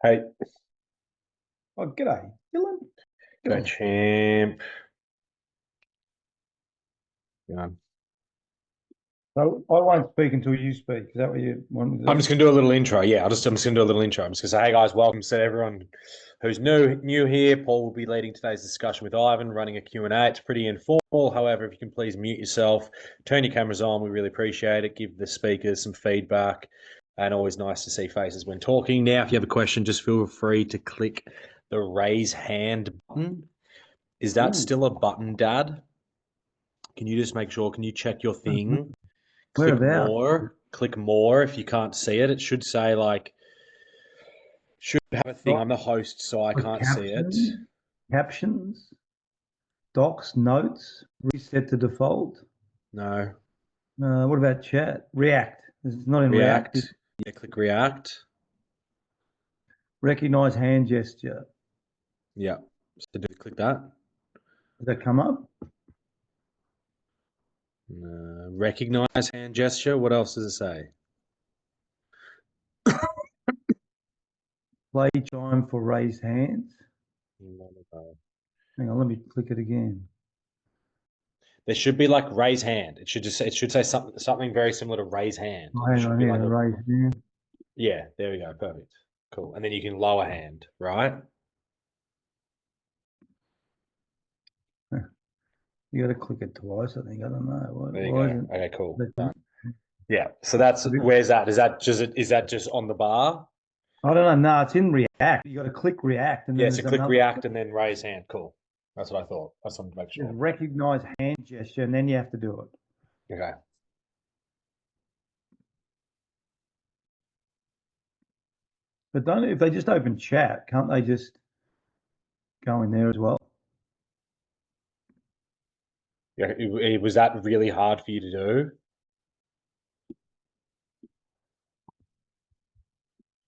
Hey, Oh, g'day, Dylan. go Dylan. champ. Yeah. So I won't speak until you speak. Is that what you want me to I'm do? just gonna do a little intro. Yeah, I'm just gonna do a little intro. I'm just gonna say, hey guys, welcome to everyone who's new here. Paul will be leading today's discussion with Ivan, running a Q&A. It's pretty informal. However, if you can please mute yourself, turn your cameras on, we really appreciate it. Give the speakers some feedback, and always nice to see faces when talking. Now, if you have a question, just feel free to click the raise hand button. Is that Ooh, still a button, Dad? Can you just make sure? Can you check your thing? Click whereabouts? more. Click more if you can't see it. It should say like should have a thing. Doc, I'm the host, so I can't see it. captions, docs, notes, reset to default. No. What about chat? React. It's not in React. React. Yeah, click React. Recognize hand gesture. Yeah. So click that. Does that come up? Recognize hand gesture. What else does it say? Play chime for raised hands. Hang on, let me click it again. There should be like raise hand. It should say something very similar to raise hand. Oh, It hang should on be here, like a raise hand. yeah. There we go. Perfect. Cool. And then you can lower hand, right? You got to click it twice, I think. I don't know. There you Why go. isn't Okay. Cool. it? Done. Yeah. So that's where's that? Is that just on the bar? I don't know. No, it's in React. You got to click React, and then Yeah, so there's click another. react and then raise hand. Cool. That's what I thought. I just wanted to make There's sure. recognize hand gesture, and then you have to do it. Okay. But don't if they just open chat, can't they just go in there as well? Yeah, was that really hard for you to do?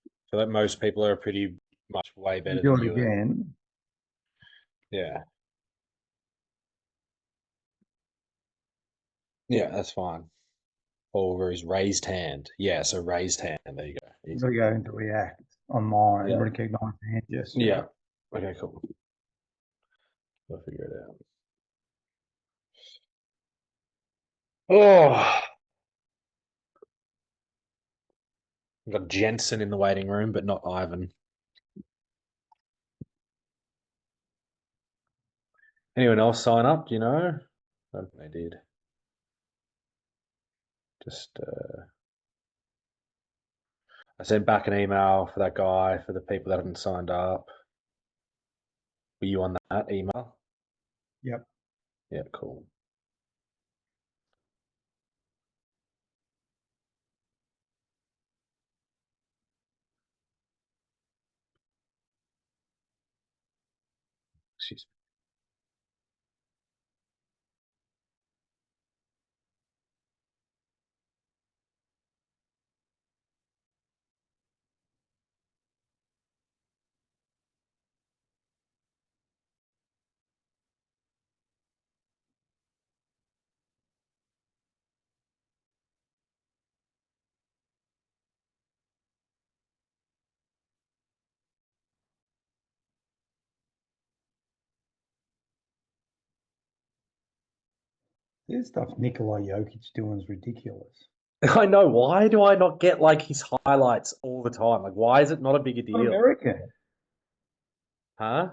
I feel like most people are pretty much way You better do than it you at. again. Yeah. Yeah, that's fine. Over his raised hand. Yeah, so raised hand. There you go. You Easy. got to go into React on mine. Yeah. Recognize hand gesture. Yeah. Okay, cool. We'll figure it out. Oh, we've got Jensen in the waiting room, but not Ivan. Anyone else sign up? Do you know? I don't think they did. Just I sent back an email for that guy, for the people that haven't signed up. Were you on that email? Yep. Yeah, cool. Excuse This stuff Nikola Jokic doing is ridiculous. me. I know. Why do I not get like his highlights all the time? Like, why is it not a bigger Not deal? American. Huh?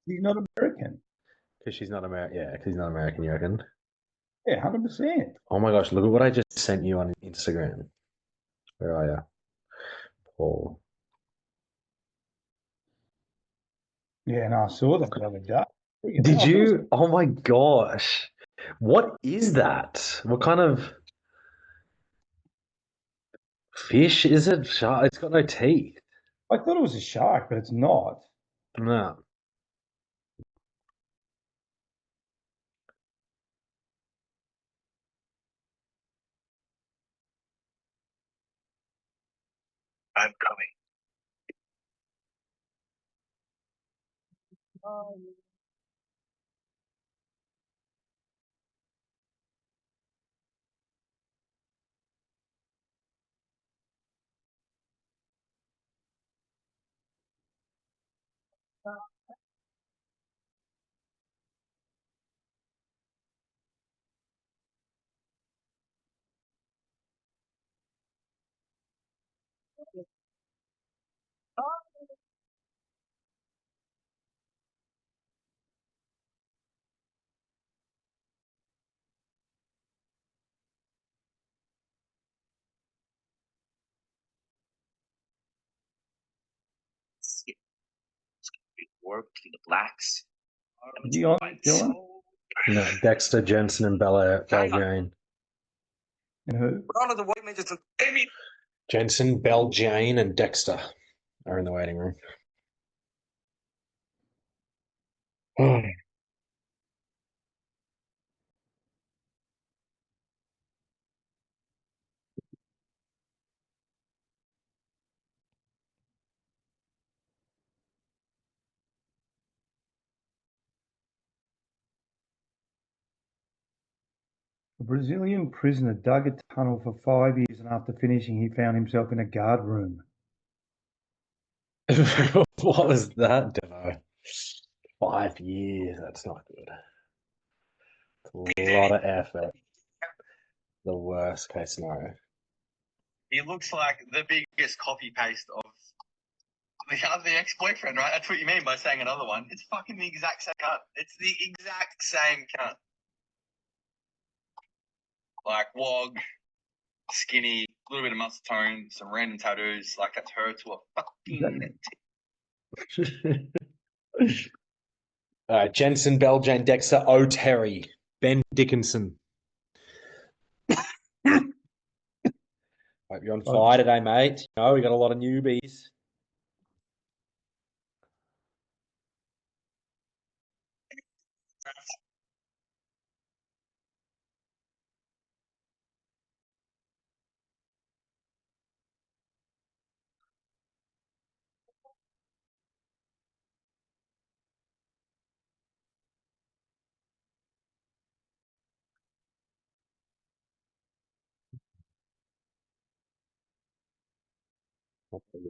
He's not American. Because she's not American. Yeah, because he's not American, you reckon? Yeah, 100%. Oh my gosh, look at what I just sent you on Instagram. Where are you? Paul. Yeah, and I saw that the other day. Did you? Oh my gosh. What is that? What kind of fish is it? Shark? It's got no teeth. I thought it was a shark, but it's not. No. I'm coming. Work to the blacks. You on it, Dylan? No, Dexter, Jensen, and Belgiane. And who? Jensen, Belgiane, and Dexter are in the waiting room. A Brazilian prisoner dug a tunnel for 5 years, and after finishing, he found himself in a guard room. What was that, Devo? 5 years. That's not good. It's a lot of effort. The worst case scenario. He looks like the biggest copy paste of the ex-boyfriend, right? That's what you mean by saying another one. It's fucking the exact same cunt. It's the exact same cunt. Like wog, skinny, a little bit of muscle tone, some random tattoos. Like that's her to a fucking All right, Jensen, Belgiane, Dexter, O'Terry, Ben Dickinson. Hope you're on fire today, mate. You know, we got a lot of newbies.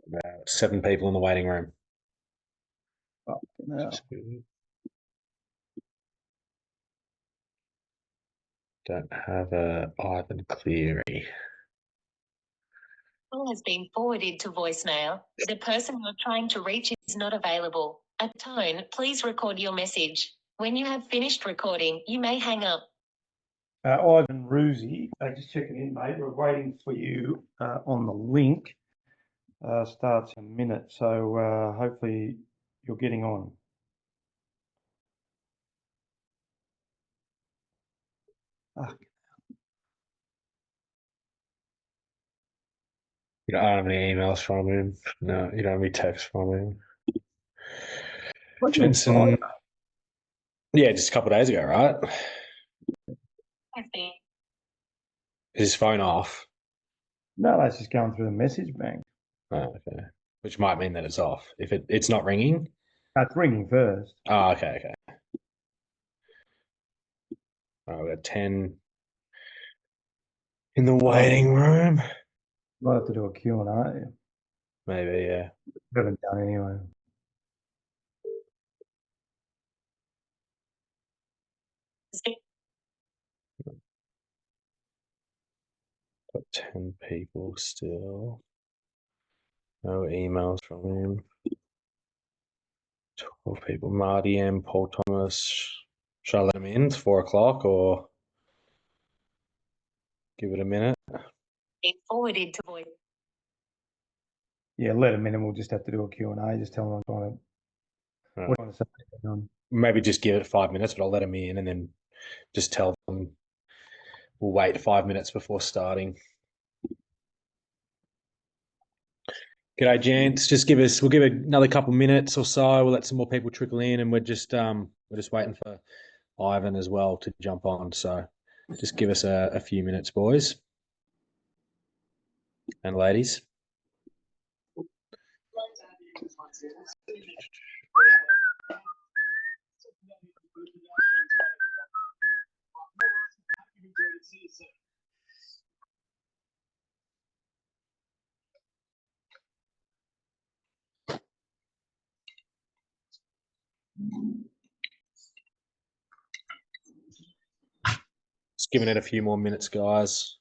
About 7 people in the waiting room. Fucking hell. Don't have a Ivan Cleary. Call has been forwarded to voicemail. The person you're trying to reach is not available. At tone, please record your message. When you have finished recording, you may hang up. Ivan Roosie, just checking in, mate. We're waiting for you on the link. Starts in a minute, so hopefully you're getting on. You don't have any emails from him. No, you don't have any texts from him. Jensen. Yeah, just a couple of days ago, right? Has been. Is his phone off? No, that's just going through the message bank. Oh, okay. Which might mean that it's off. If it's not ringing. It's ringing first. Oh, okay. Oh, we got 10 in the waiting room. Might have to do a Q&A. Maybe, yeah. Haven't done anyway. Got 10 people still. No emails from him. 12 people. Marty M, Paul Thomas. Should I let him in? It's 4 o'clock or give it a minute? It forwarded to voice. Yeah, let him in and we'll just have to do a Q&A. Just tell him I'm trying to... Right. What do you want to say? Maybe just give it 5 minutes, but I'll let him in and then just tell them we'll wait 5 minutes before starting. G'day, gents. We'll give it another couple minutes or so. We'll let some more people trickle in, and we're just waiting for Ivan as well to jump on. So just give us a few minutes, boys and ladies. Just giving it a few more minutes, guys.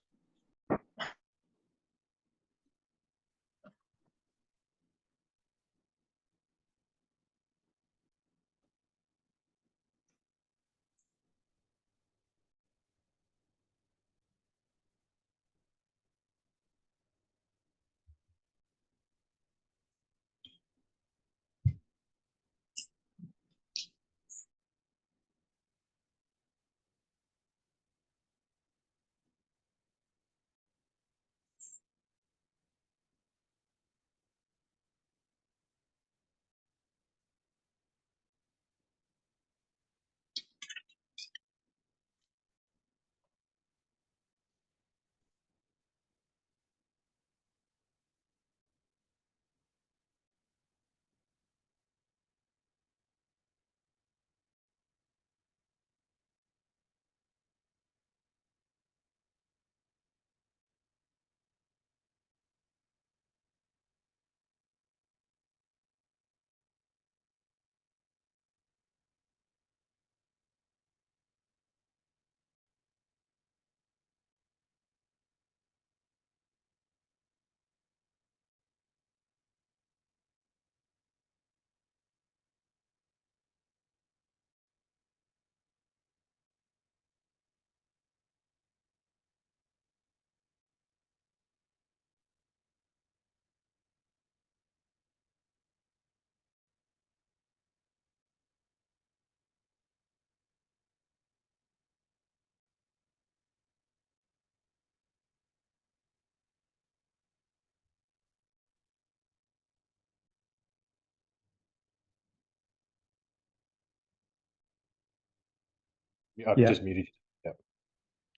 I've Yeah. just muted you.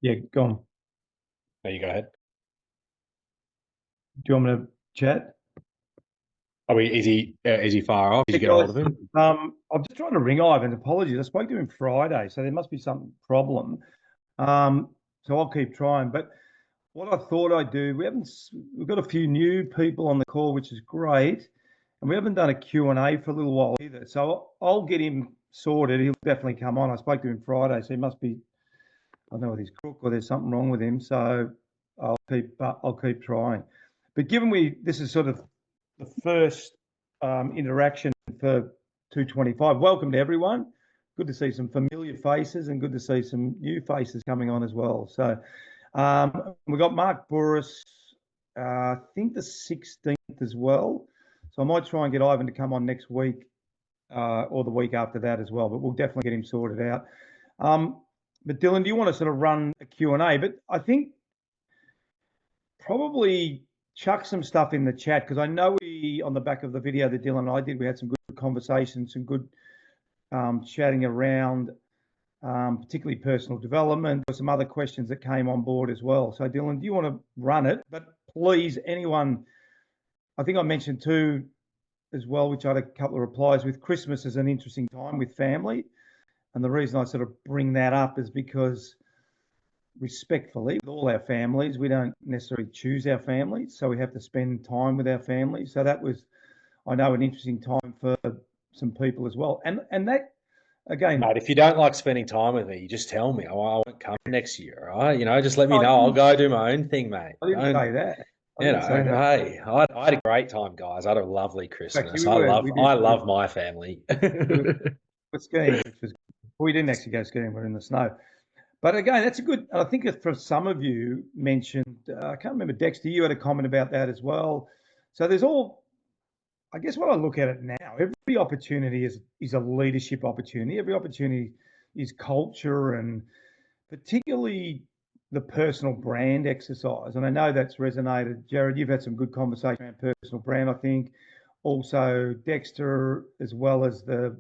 Yeah, go on. No, you go ahead. Do you want me to chat? Is he far off? Did you get a hold of him? I'm just trying to ring Ivan. Apologies. I spoke to him Friday, so there must be some problem. So I'll keep trying. But what I thought I'd do, we've got a few new people on the call, which is great. And we haven't done a Q&A for a little while either. So I'll get him sorted. He'll definitely come on. I spoke to him Friday, so he must be, I don't know, with his crook or there's something wrong with him. So I'll keep trying. But given this is sort of the first interaction for 225, welcome to everyone. Good to see some familiar faces and good to see some new faces coming on as well. So we've got Mark Burris, I think the 16th as well. So I might try and get Ivan to come on next week or the week after that as well, but we'll definitely get him sorted out. But Dylan, do you want to sort of run a Q&A? But I think probably chuck some stuff in the chat because I know on the back of the video that Dylan and I did, we had some good conversations, some good chatting around, particularly personal development. There were some other questions that came on board as well. So Dylan, do you want to run it? But please, anyone, I think I mentioned too as well, which I had a couple of replies with. Christmas is an interesting time with family. And the reason I sort of bring that up is because respectfully, with all our families, we don't necessarily choose our families. So we have to spend time with our families. So that was, I know, an interesting time for some people as well. And that, again, Mate, if you don't like spending time with me, you just tell me. I won't come next year, all right? Just let me know. I'll go do my own thing, mate. I didn't say that. Hey, I had a great time, guys. I had a lovely Christmas. I love my family. We're skiing, which was, we didn't actually go skiing. We're in the snow. But again, that's a good, I think for some of you mentioned, I can't remember, Dexter, you had a comment about that as well. So there's I guess what I look at it now, every opportunity is a leadership opportunity. Every opportunity is culture and particularly the personal brand exercise. And I know that's resonated. Jared, you've had some good conversation around personal brand, I think. Also Dexter, as well as the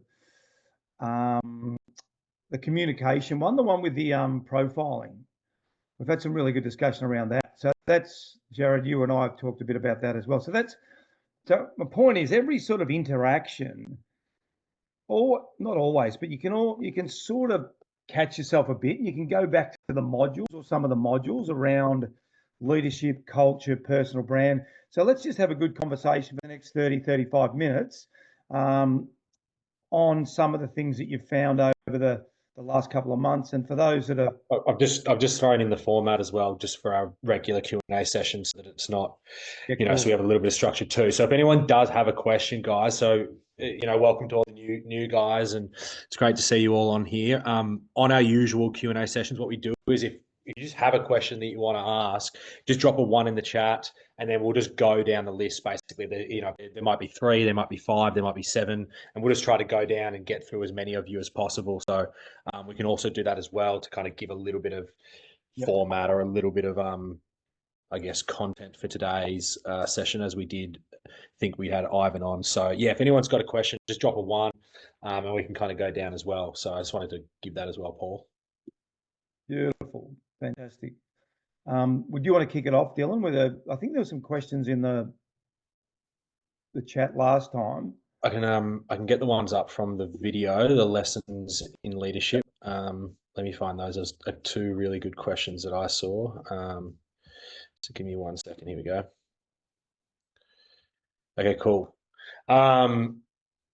communication one, the one with the profiling. We've had some really good discussion around that. So that's, Jared, you and I have talked a bit about that as well. So my point is every sort of interaction, or not always, but you can sort of catch yourself a bit. You can go back to the modules or some of the modules around leadership, culture, personal brand. So let's just have a good conversation for the next 30, 35 minutes. on some of the things that you've found over the last couple of months? And for those that are, I've just thrown in the format as well, just for our regular Q&A session, so that it's not, so we have a little bit of structure too. So if anyone does have a question, guys, so welcome to all the new guys, and it's great to see you all on here. On our usual Q&A sessions, what we do is if you just have a question that you want to ask, just drop a 1 in the chat, and then we'll just go down the list. Basically, there might be 3, there might be 5, there might be 7, and we'll just try to go down and get through as many of you as possible. So we can also do that as well to kind of give a little bit of format or a little bit of I guess content for today's session, as we did think we had Ivan on. So yeah, if anyone's got a question, just drop a 1, and we can kind of go down as well. So I just wanted to give that as well, Paul. Beautiful, fantastic. Would you want to kick it off, Dylan? I think there were some questions in the chat last time. I can get the ones up from the video, the lessons in leadership. Let me find those. There's 2 really good questions that I saw. So give me 1 second. Here we go. Okay, cool.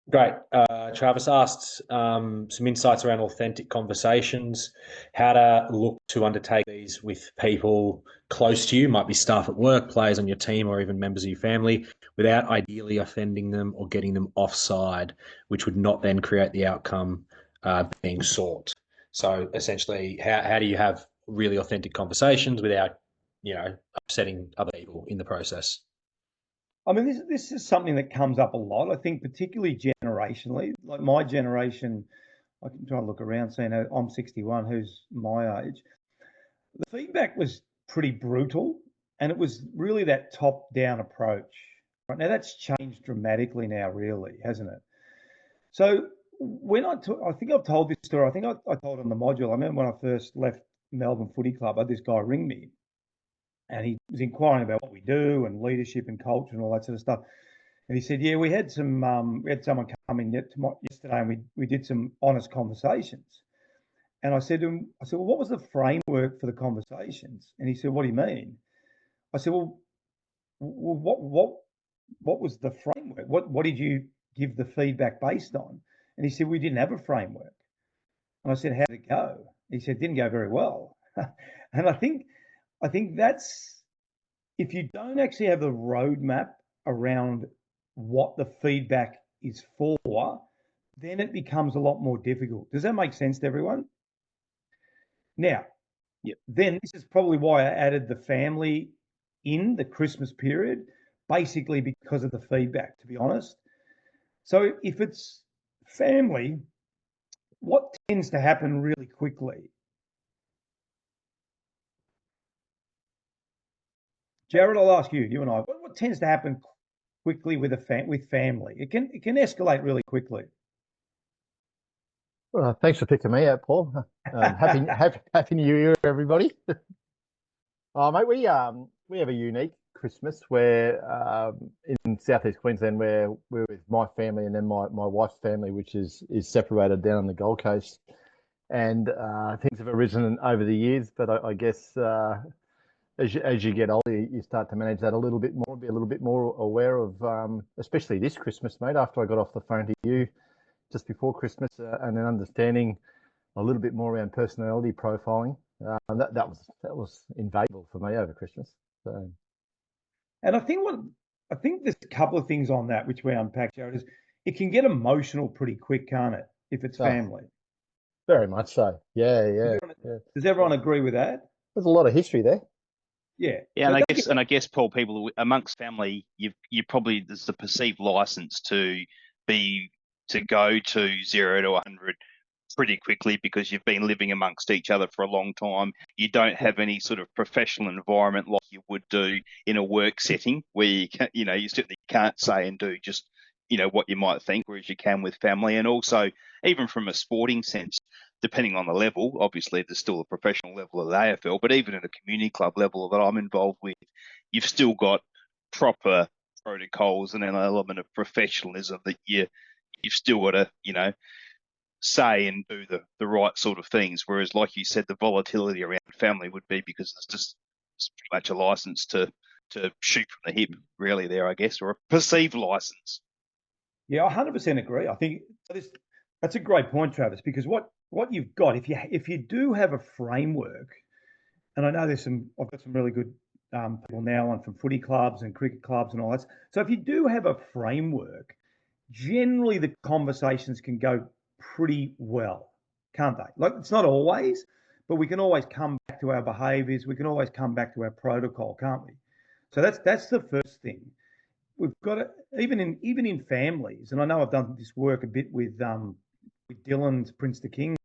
Great. Travis asked some insights around authentic conversations, how to look to undertake these with people close to you, might be staff at work, players on your team, or even members of your family, without ideally offending them or getting them offside, which would not then create the outcome being sought. So essentially, how do you have really authentic conversations without, upsetting other people in the process? I mean, this is something that comes up a lot. I think particularly generationally, like my generation, I can try and look around, saying I'm 61, who's my age. The feedback was pretty brutal, and it was really that top-down approach. Right now, that's changed dramatically now, really, hasn't it? So when I think I've told this story. I think I told on the module. I remember when I first left Melbourne Footy Club, I had this guy ring me. And he was inquiring about what we do and leadership and culture and all that sort of stuff. And he said, "Yeah, we had someone come in yesterday, and we did some honest conversations." And I said to him, "Well, what was the framework for the conversations?" And he said, "What do you mean?" I said, "Well, what was the framework? What did you give the feedback based on?" And he said, "We didn't have a framework." And I said, "How did it go?" He said, "It didn't go very well." And I think that's, if you don't actually have the roadmap around what the feedback is for, then it becomes a lot more difficult. Does that make sense to everyone? Now, then this is probably why I added the family in the Christmas period, basically because of the feedback, to be honest. So if it's family, what tends to happen really quickly? Jared, I'll ask you and I, what tends to happen quickly with family? It can escalate really quickly. Well, thanks for picking me out, Paul. Happy New Year, everybody. Mate, we have a unique Christmas where in southeast Queensland, where we're with my family and then my wife's family, which is separated down on the Gold Coast, and things have arisen over the years. But I guess as you get older, you start to manage that a little bit more, be a little bit more aware of, especially this Christmas, mate. After I got off the phone to you just before Christmas, and then understanding a little bit more around personality profiling, that was invaluable for me over Christmas. So, and I think there's a couple of things on that which we unpacked, Jared. Is it can get emotional pretty quick, can't it? If it's family. Very much so. Yeah. Does everyone agree with that? There's a lot of history there. Yeah. Yeah, so and I guess, Paul, people amongst family, you probably, there's the perceived license to go to 0 to 100 pretty quickly because you've been living amongst each other for a long time. You don't have any sort of professional environment like you would do in a work setting where you certainly can't say and do just what you might think, whereas you can with family. And also, even from a sporting sense, depending on the level, obviously there's still a professional level of the AFL, but even at a community club level that I'm involved with, you've still got proper protocols and an element of professionalism that you've still got to, say and do the right sort of things. Whereas, like you said, the volatility around family would be because it's pretty much a license to shoot from the hip, really, there, I guess, or a perceived license. Yeah, I 100% agree. I think That's a great point, Travis, because what you've got, if you do have a framework, and I know I've got some really good people now on from footy clubs and cricket clubs and all that. So if you do have a framework, generally the conversations can go pretty well, can't they? Like, it's not always, but we can always come back to our behaviours. We can always come back to our protocol, can't we? So that's the first thing. We've got to, even in families, and I know I've done this work a bit with Dylan's Prince the King.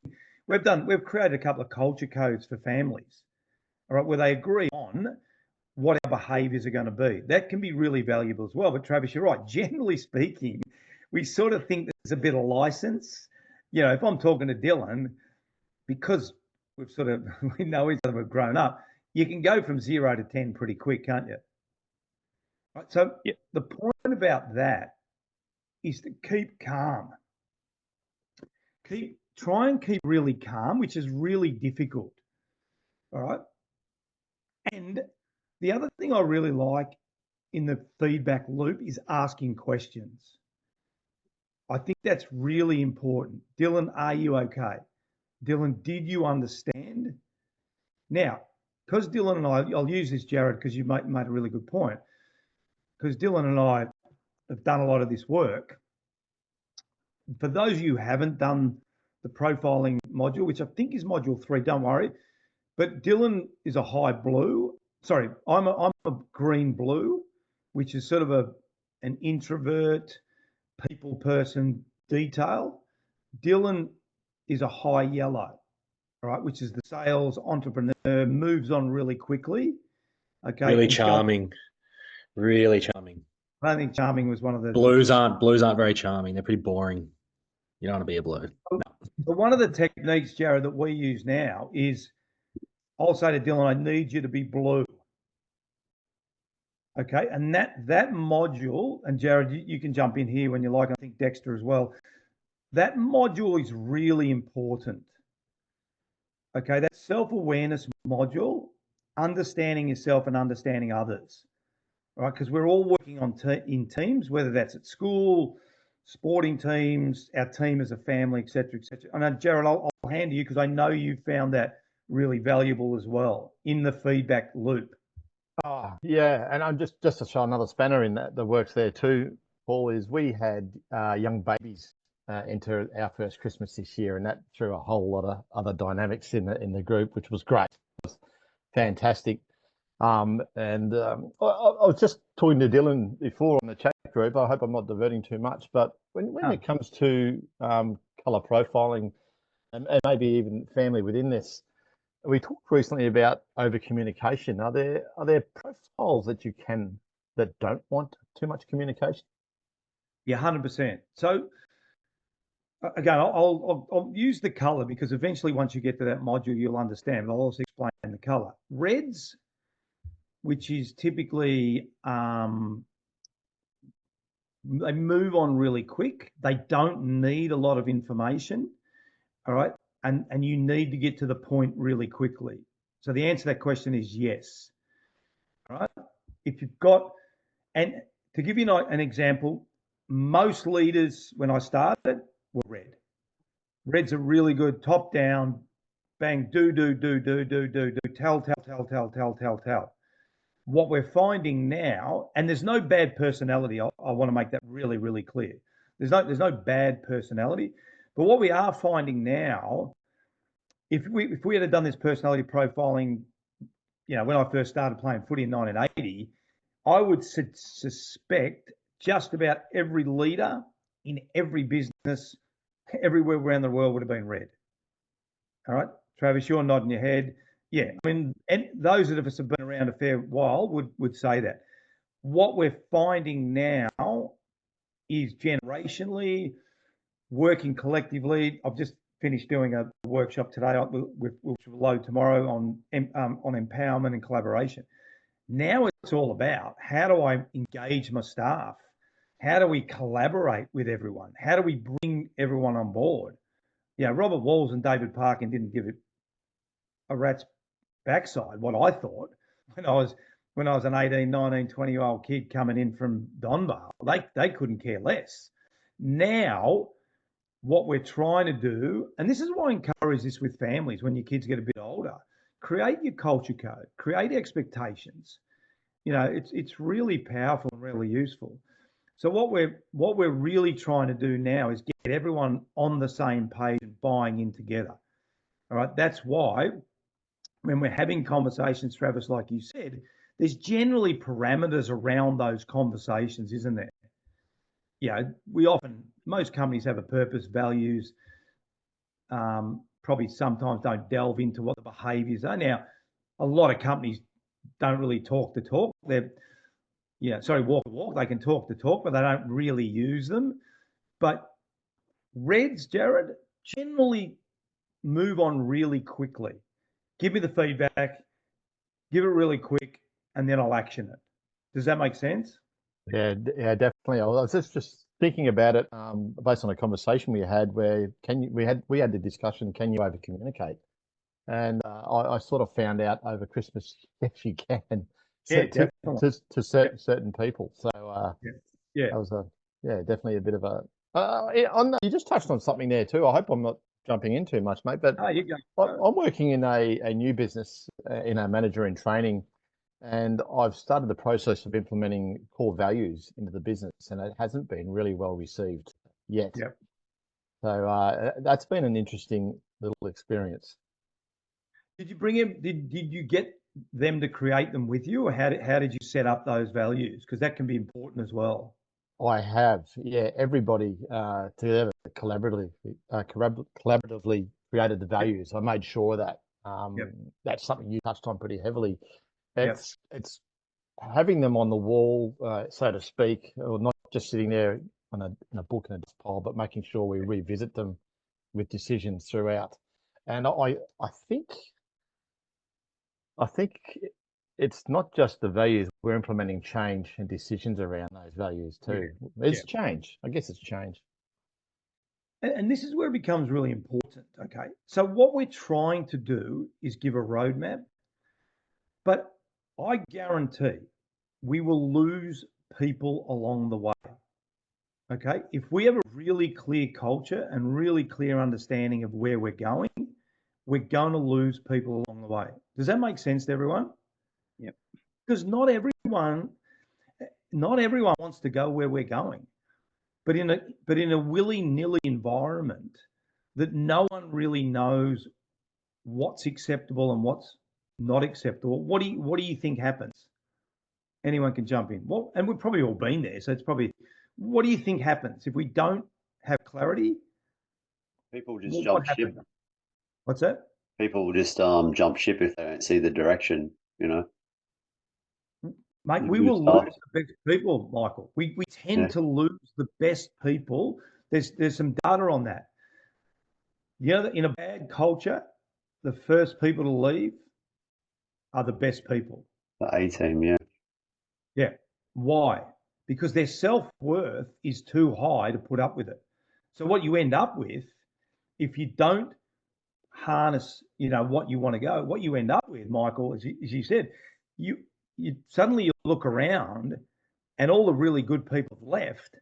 We've created a couple of culture codes for families, all right, where they agree on what our behaviours are going to be. That can be really valuable as well. But Travis, you're right. Generally speaking, we sort of think there's a bit of license. You know, if I'm talking to Dylan, because we've sort of, we know each other, we've grown up, you can go from 0 to 10 pretty quick, can't you? Right. So the point about that is to keep calm. Try and keep really calm, which is really difficult. All right. And the other thing I really like in the feedback loop is asking questions. I think that's really important. Dylan, are you okay? Dylan, did you understand? Now, because Dylan and I'll use this, Jared, because you made a really good point. Because Dylan and I have done a lot of this work. For those of you who haven't done the profiling module, which I think is module 3, don't worry. But Dylan is a high blue. Sorry, I'm a green blue, which is sort of an introvert, people person detail. Dylan is a high yellow, all right, which is the sales entrepreneur, moves on really quickly. Okay. Really charming. Really charming. I don't think charming was one of the blues aren't very charming. They're pretty boring. You don't want to be a blue. No. But one of the techniques, Jared, that we use now is I'll say to Dylan, I need you to be blue. Okay, and that module, and Jared, you can jump in here when you like. I think Dexter as well. That module is really important. Okay, that self-awareness module, understanding yourself and understanding others. All right, because we're all working on in teams, whether that's at school, sporting teams, our team as a family, etc., etc. And Jared, I'll hand to you because I know you found that really valuable as well in the feedback loop. Oh, yeah, and I'm just to show another spanner in that works there too, Paul, is we had young babies enter our first Christmas this year, and that threw a whole lot of other dynamics in the group, which was great. It was fantastic. I was just talking to Dylan before on the chat group. I hope I'm not diverting too much, but when it comes to colour profiling and maybe even family within this, we talked recently about over communication. Are there profiles that don't want too much communication? Yeah, 100%. So again, I'll use the colour because eventually once you get to that module, you'll understand. But I'll also explain the colour. Reds, which is typically they move on really quick. They don't need a lot of information. All right. And you need to get to the point really quickly. So the answer to that question is yes. All right. If you've got, and to give you an example, most leaders when I started were red. Reds are really good, top down, bang, do, tell. What we're finding now, and there's no bad personality. I want to make that really, really clear. There's no bad personality. But what we are finding now, if we had done this personality profiling, when I first started playing footy in 1980, I would suspect just about every leader in every business, everywhere around the world would have been red. All right, Travis, you're nodding your head. Yeah, I mean, and those of us have been around a fair while would say that. What we're finding now is generationally, working collectively. I've just finished doing a workshop today, which will load tomorrow on empowerment and collaboration. Now it's all about how do I engage my staff? How do we collaborate with everyone? How do we bring everyone on board? Yeah, Robert Walls and David Parkin didn't give it a rat's backside, what I thought, when I was an 18, 19, 20-year-old kid coming in from Donvale. They couldn't care less. Now what we're trying to do, and this is why I encourage this with families when your kids get a bit older, create your culture code, create expectations. You know, it's really powerful and really useful. So what we're really trying to do now is get everyone on the same page and buying in together. All right. That's why when we're having conversations, Travis, like you said, there's generally parameters around those conversations, isn't there? Yeah, most companies have a purpose, values, probably sometimes don't delve into what the behaviors are. Now, a lot of companies don't really talk the talk. They're, walk the walk. They can talk the talk, but they don't really use them. But Reds, Jared, generally move on really quickly. Give me the feedback, give it really quick, and then I'll action it. Does that make sense? Yeah, yeah, definitely. I was just thinking about it based on a conversation we had where we had the discussion, can you over communicate? And I sort of found out over Christmas, yes, you can. Yeah, to certain people. So yeah. that was definitely a bit of a. You just touched on something there too. I hope I'm not jumping in too much, mate. But you go. I'm working in a new business in a manager in training, and I've started the process of implementing core values into the business, and it hasn't been really well received yet. Yep. So that's been an interesting little experience. Did you bring him? Did you get them to create them with you, or how did you set up those values? Because that can be important as well. I have, yeah. Everybody together collaboratively created the values. I made sure that that's something you touched on pretty heavily. It's having them on the wall, so to speak, or not just sitting there in a book in a desk pile, but making sure we revisit them with decisions throughout. And I think it's not just the values. We're implementing change and decisions around those values too. It's change. I guess it's change. And this is where it becomes really important. Okay. So what we're trying to do is give a roadmap, but I guarantee we will lose people along the way. Okay. If we have a really clear culture and really clear understanding of where we're going, we're going to lose people along the way. Does that make sense to everyone? Yep. Because not everyone wants to go where we're going, but in a willy-nilly environment that no one really knows what's acceptable and what's not acceptable. What do you think happens? Anyone can jump in. Well, and we've probably all been there, so it's probably. What do you think happens if we don't have clarity? People just jump ship. What's that? People will just jump ship if they don't see the direction, Mate, we will lose the best people, Michael. We tend to lose the best people. There's some data on that. In a bad culture, the first people to leave are the best people. The A team, yeah. Yeah. Why? Because their self-worth is too high to put up with it. So what you end up with, if you don't harness, what you want to go, what you end up with, Michael, as you said, you suddenly you look around and all the really good people have left,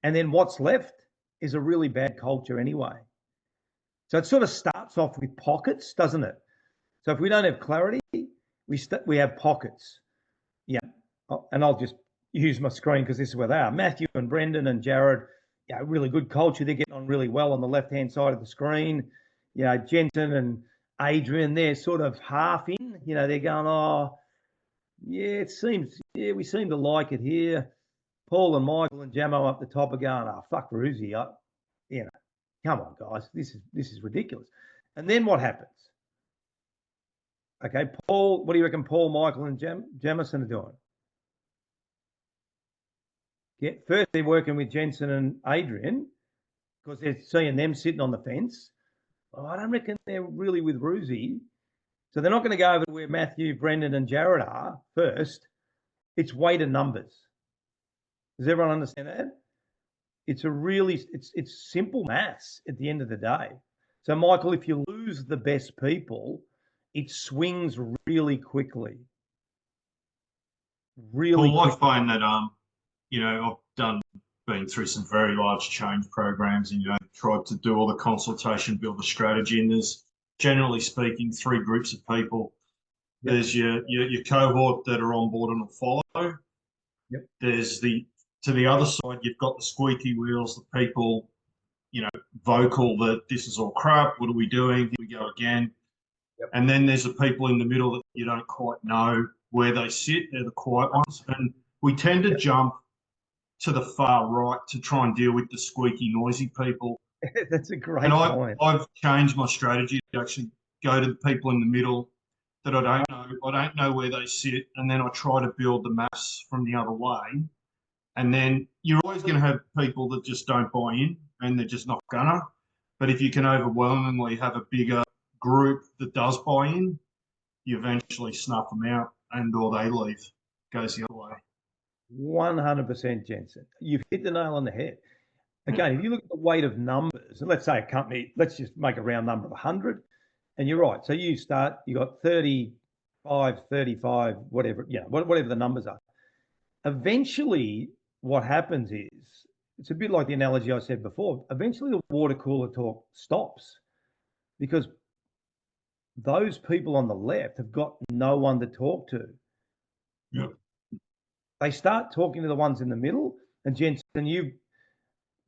and then what's left is a really bad culture anyway. So it sort of starts off with pockets, doesn't it? So if we don't have clarity, we have pockets. Yeah. And I'll just use my screen because this is where they are. Matthew and Brendan and Jared, really good culture. They're getting on really well on the left-hand side of the screen. Jensen and Adrian, they're sort of half in. They're going, we seem to like it here. Paul and Michael and Jamo up the top are going, fuck Roosie. Come on, guys. This is ridiculous. And then what happens? Okay, Paul, what do you reckon Paul, Michael and Jamison are doing? Yeah, first they're working with Jensen and Adrian because they're seeing them sitting on the fence. I don't reckon they're really with Roosie. So they're not going to go over to where Matthew, Brendan and Jared are first. It's weighted numbers. Does everyone understand that? It's it's simple maths at the end of the day. So Michael, if you lose the best people, it swings really quickly. I find that I've been through some very large change programs, and tried to do all the consultation, build the strategy, and there's generally speaking 3 groups of people. Yep. There's your cohort that are on board and will follow. Yep. There's to the other side, you've got the squeaky wheels, the people, vocal that this is all crap. What are we doing? Here we go again. Yep. And then there's the people in the middle that you don't quite know where they sit. They're the quiet ones. And we tend to jump to the far right to try and deal with the squeaky, noisy people. That's a great And point. I've changed my strategy to actually go to the people in the middle that I don't know. I don't know where they sit, and then I try to build the mass from the other way. And then you're always going to have people that just don't buy in, and they're just not gonna. But if you can overwhelmingly have a bigger group that does buy in, you eventually snuff them out, and or they leave. Goes the other way. 100%, Jensen. You've hit the nail on the head. Again, if you look at the weight of numbers, and let's say a company, let's just make a round number of 100, and you're right. So you got 35, 35, whatever, whatever the numbers are. Eventually, what happens is, it's a bit like the analogy I said before. Eventually, the water cooler talk stops because those people on the left have got no one to talk to. Yep. They start talking to the ones in the middle, and Jensen,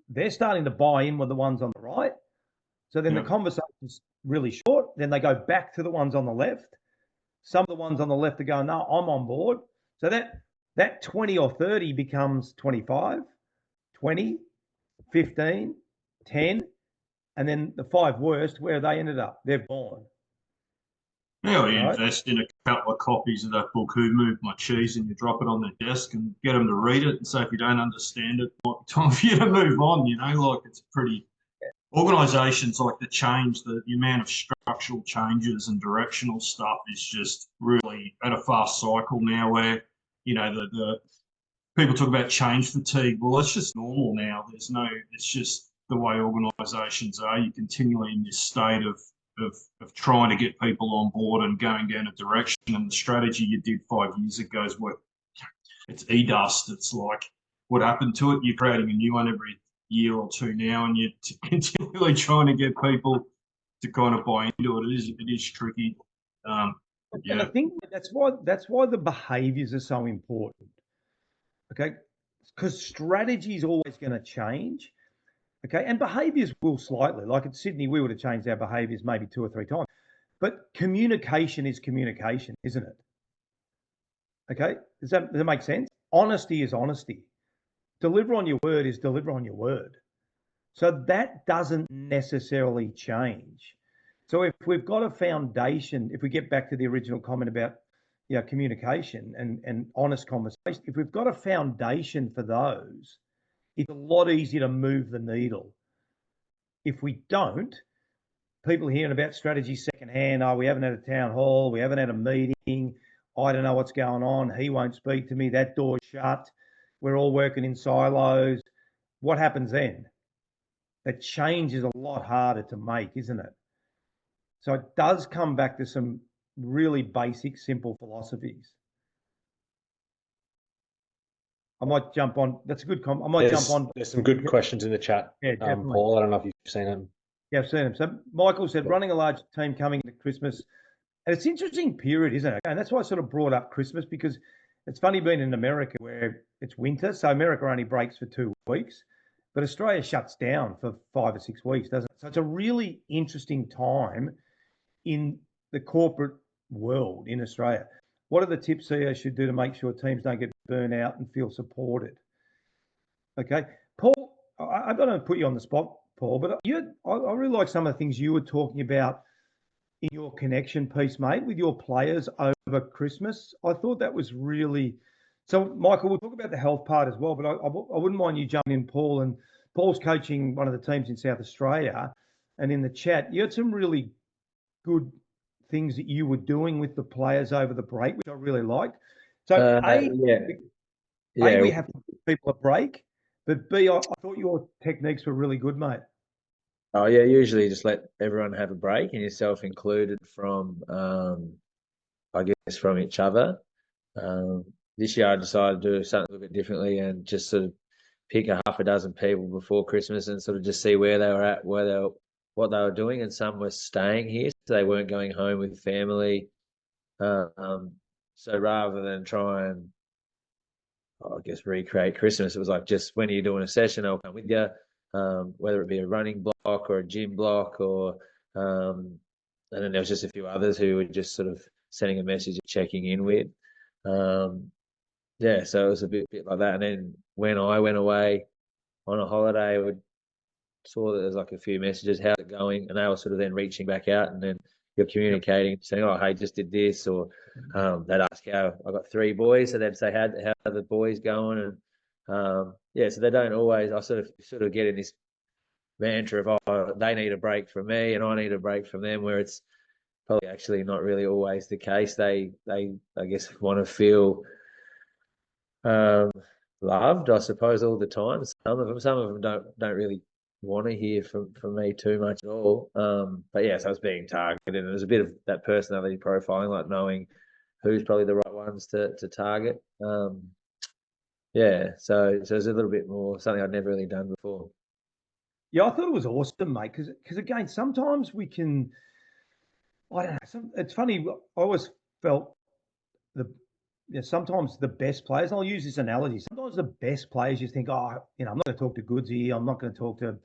they're starting to buy in with the ones on the right. So then the conversation's really short. Then they go back to the ones on the left. Some of the ones on the left are going, no, I'm on board. So that 20 or 30 becomes 25, 20, 15, 10, and then the 5 worst, where they ended up, they've gone. Yeah, you invest in a couple of copies of that book, Who Moved My Cheese, and you drop it on their desk and get them to read it and say, if you don't understand it, what time for you to move on, it's pretty... Organisations like the change, the amount of structural changes and directional stuff is just really at a fast cycle now where, the people talk about change fatigue. Well, it's just normal now. It's just the way organisations are. You're continually in this state of trying to get people on board and going down a direction, and the strategy you did 5 years ago is it's e-dust. It's like, what happened to it? You're creating a new one every year or two now, and you're continually trying to get people to kind of buy into it. It is tricky. And I think that's why the behaviours are so important. Okay, because strategy is always going to change. Okay, and behaviours will slightly. Like at Sydney, we would have changed our behaviours maybe 2 or 3 times. But communication is communication, isn't it? Okay, does that make sense? Honesty is honesty. Deliver on your word is deliver on your word. So that doesn't necessarily change. So if we've got a foundation, if we get back to the original comment about communication and honest conversation, if we've got a foundation for those, it's a lot easier to move the needle. If we don't, people hearing about strategy secondhand, we haven't had a town hall, we haven't had a meeting, I don't know what's going on, he won't speak to me, that door's shut, we're all working in silos. What happens then? That change is a lot harder to make, isn't it? So it does come back to some really basic, simple philosophies. I might jump on. That's a good comment. I might jump on. There's some good questions in the chat, Yeah, definitely. Paul. I don't know if you've seen them. Yeah, I've seen them. So Michael said, running a large team coming into Christmas, and it's an interesting period, isn't it? And that's why I sort of brought up Christmas, because it's funny being in America where it's winter. So America only breaks for 2 weeks, but Australia shuts down for 5 or 6 weeks, doesn't it? So it's a really interesting time in the corporate world in Australia. What are the tips CEOs should do to make sure teams don't get burnt out and feel supported? Okay, Paul, I don't want to put you on the spot, Paul, but I really like some of the things you were talking about in your connection piece, mate, with your players over Christmas. I thought that was really... So, Michael, we'll talk about the health part as well, but I wouldn't mind you jumping in, Paul. And Paul's coaching one of the teams in South Australia, and in the chat, you had some really good things that you were doing with the players over the break, which I really liked. So, we have to give people a break, but B, I thought your techniques were really good, mate. Oh yeah, usually just let everyone have a break, and yourself included, from I guess from each other. This year I decided to do something a little bit differently and just sort of pick a half a dozen people before Christmas and sort of just see where they were at, what they were doing, and some were staying here, so they weren't going home with family. So rather than try and, I guess, recreate Christmas, it was like, just when are you doing a session, I'll come with you, whether it be a running block or a gym block, or and then there was just a few others who were just sort of sending a message and checking in with. Yeah, so it was a bit like that. And then when I went away on a holiday, I saw that there's like a few messages, how's it going? And they were sort of then reaching back out, and then you're communicating, saying, oh, hey, just did this. Or they'd ask how, I got 3 boys, so they'd say, how are the boys going? And yeah, so they don't always, I sort of get in this mantra of, oh, they need a break from me and I need a break from them, where it's probably actually not really always the case. They I guess, want to feel loved, I suppose, all the time. Some of them don't really want to hear from me too much at all. But yeah, so I was being targeted, and there's a bit of that personality profiling, like knowing who's probably the right ones to target. Yeah, so it's a little bit more something I'd never really done before. Yeah, I thought it was awesome, mate, because again, sometimes we can, I don't know, it's funny, I always felt sometimes the best players, and I'll use this analogy, sometimes the best players, you think, oh, I'm not going to talk to Goodsy, I'm not going to talk to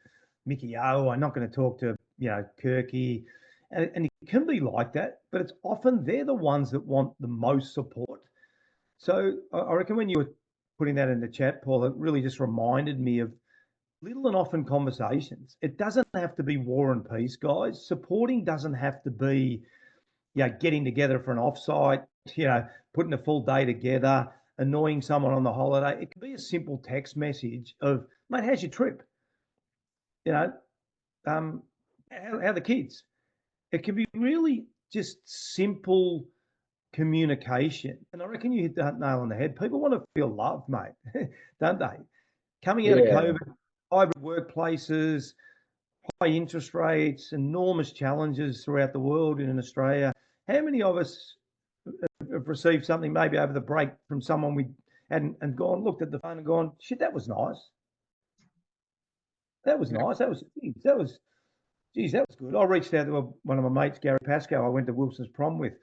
Mickey O, I'm not going to talk to, Kirky, and it can be like that, but it's often they're the ones that want the most support. So I reckon when you were putting that in the chat, Paul, it really just reminded me of little and often conversations. It doesn't have to be war and peace, guys. Supporting doesn't have to be, getting together for an offsite, putting a full day together, annoying someone on the holiday. It can be a simple text message of, mate, how's your trip? How the kids? It can be really just simple communication. And I reckon you hit that nail on the head. People want to feel loved, mate, don't they? Coming out of COVID, hybrid workplaces, high interest rates, enormous challenges throughout the world and in Australia. How many of us have received something maybe over the break from someone we hadn't, and gone, looked at the phone and gone, shit, that was nice. That was nice. That was good. I reached out to one of my mates, Gary Pascoe, I went to Wilson's prom with.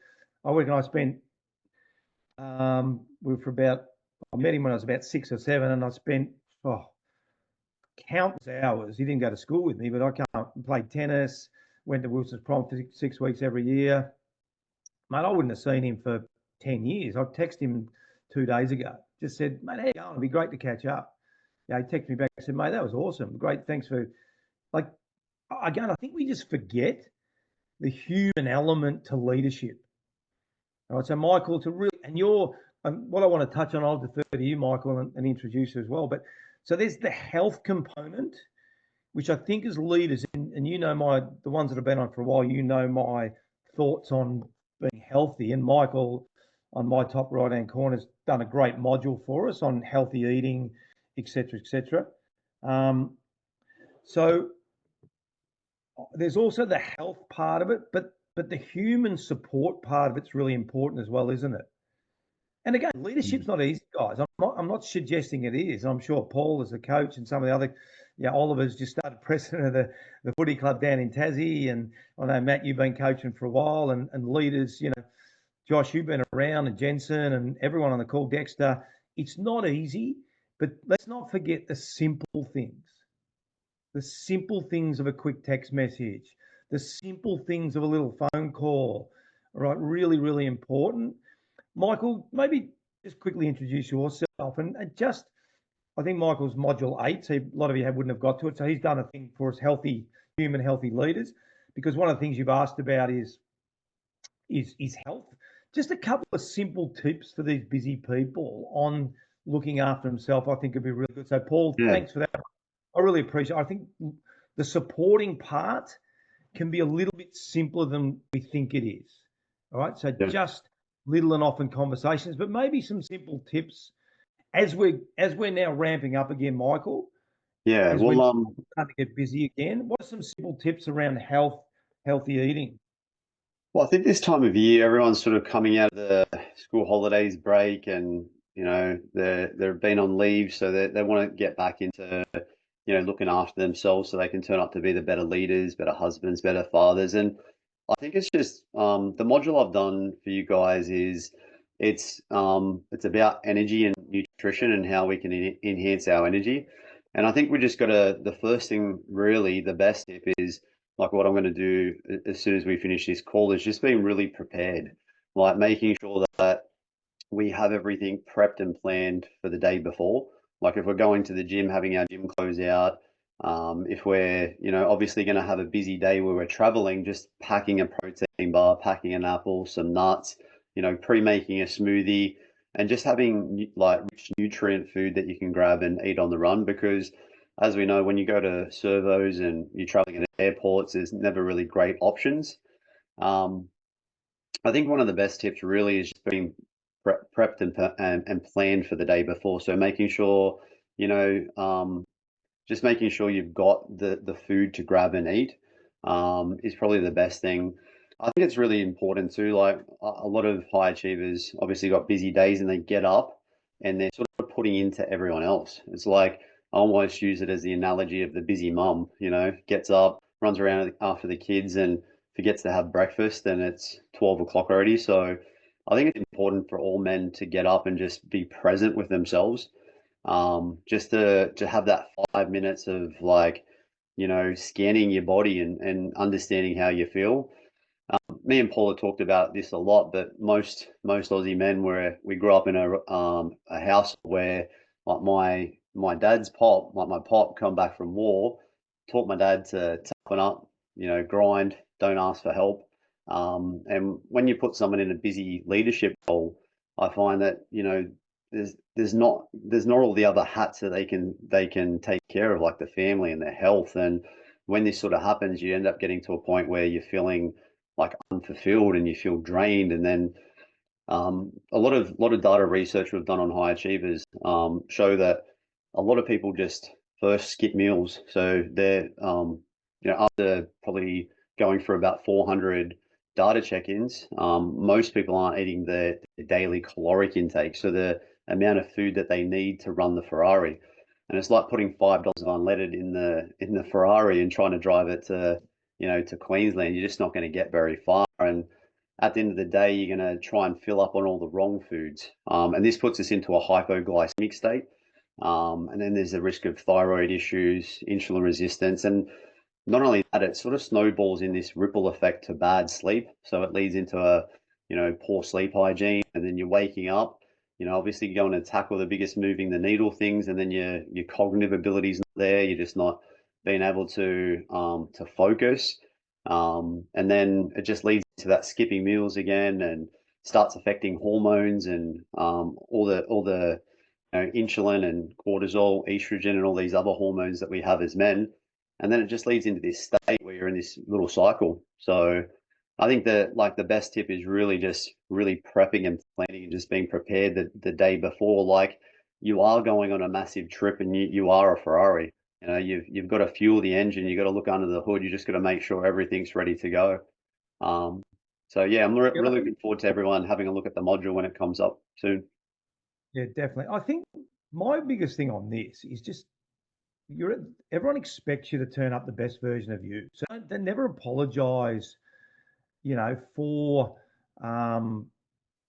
I spent, I met him when I was about 6 or 7, and I spent, countless hours. He didn't go to school with me, but I played tennis, went to Wilson's prom for 6 weeks every year. Mate, I wouldn't have seen him for 10 years. I texted him 2 days ago, just said, mate, how you going? It'd be great to catch up. He texted me back and said, mate, that was awesome. Great, thanks for, again, I think we just forget the human element to leadership. All right, so Michael, what I want to touch on, I'll defer to you, Michael, and introduce you as well. But so there's the health component, which I think as leaders, and the ones that have been on for a while, my thoughts on being healthy. And Michael, on my top right-hand corner, has done a great module for us on healthy eating, et cetera, et cetera. So there's also the health part of it, but the human support part of it's really important as well, isn't it? And again, leadership's not easy, guys. I'm not suggesting it is. I'm sure Paul, as the coach, and some of the other, Oliver's just started president of the footy club down in Tassie, and I know, Matt, you've been coaching for a while, and leaders, Josh, you've been around, and Jensen, and everyone on the call, Dexter. It's not easy, but let's not forget the simple things. The simple things of a quick text message, the simple things of a little phone call, right? Really, really important. Michael, maybe just quickly introduce yourself, and just, I think Michael's module 8, so a lot of you wouldn't have got to it. So he's done a thing for us, healthy leaders, because one of the things you've asked about is health. Just a couple of simple tips for these busy people on looking after themselves, I think would be really good. So Paul, Thanks for that. I really appreciate it. I think the supporting part can be a little bit simpler than we think it is. All right. So just little and often conversations, but maybe some simple tips as we're now ramping up again, Michael. Yeah. We're starting to get busy again. What are some simple tips around healthy eating? Well, I think this time of year, everyone's sort of coming out of the school holidays break, and they've been on leave, so they want to get back into looking after themselves so they can turn up to be the better leaders, better husbands, better fathers. And I think it's just the module I've done for you guys is it's about energy and nutrition and how we can enhance our energy. And I think we just got to, the first thing, really, the best tip is like what I'm going to do as soon as we finish this call is just being really prepared, like making sure that we have everything prepped and planned for the day before. Like if we're going to the gym, having our gym clothes out. If we're, obviously going to have a busy day where we're traveling, just packing a protein bar, packing an apple, some nuts, pre-making a smoothie, and just having like rich nutrient food that you can grab and eat on the run. Because as we know, when you go to servos and you're traveling in airports, there's never really great options. I think one of the best tips really is just being prepped and planned for the day before. So making sure, just making sure you've got the food to grab and eat is probably the best thing. I think it's really important too. Like a lot of high achievers obviously got busy days and they get up and they're sort of putting into everyone else. It's like I almost use it as the analogy of the busy mum, gets up, runs around after the kids and forgets to have breakfast and it's 12 o'clock already. So I think it's important for all men to get up and just be present with themselves. Just to have that 5 minutes of like, scanning your body and understanding how you feel. Me and Paula talked about this a lot, but most Aussie men, where we grew up in a house where like my dad's pop, like my pop, come back from war, taught my dad to toughen up, grind, don't ask for help. And when you put someone in a busy leadership role, I find that there's not all the other hats that they can take care of, like the family and their health. And when this sort of happens, you end up getting to a point where you're feeling like unfulfilled and you feel drained. And then a lot of data research we've done on high achievers show that a lot of people just first skip meals. So they're after probably going for about 400 data check-ins, most people aren't eating the daily caloric intake, so the amount of food that they need to run the Ferrari. And it's like putting $5 of unleaded in the Ferrari and trying to drive it to Queensland. You're just not going to get very far. And at the end of the day, you're going to try and fill up on all the wrong foods. And this puts us into a hypoglycemic state. And then there's the risk of thyroid issues, insulin resistance, and not only that, it sort of snowballs in this ripple effect to bad sleep. So it leads into a, poor sleep hygiene, and then you're waking up, obviously going to tackle the biggest moving the needle things, and then your cognitive ability's not there. You're just not being able to focus. And then it just leads to that skipping meals again and starts affecting hormones and all the insulin and cortisol, estrogen, and all these other hormones that we have as men. And then it just leads into this state where you're in this little cycle. So I think that like the best tip is really just really prepping and planning and just being prepared the day before. Like you are going on a massive trip and you are a Ferrari. You've got to fuel the engine. You've got to look under the hood. You just got to make sure everything's ready to go. So yeah, I'm really looking forward to everyone having a look at the module when it comes up soon. Yeah, definitely. I think my biggest thing on this is just everyone expects you to turn up the best version of you. So they never apologize, for being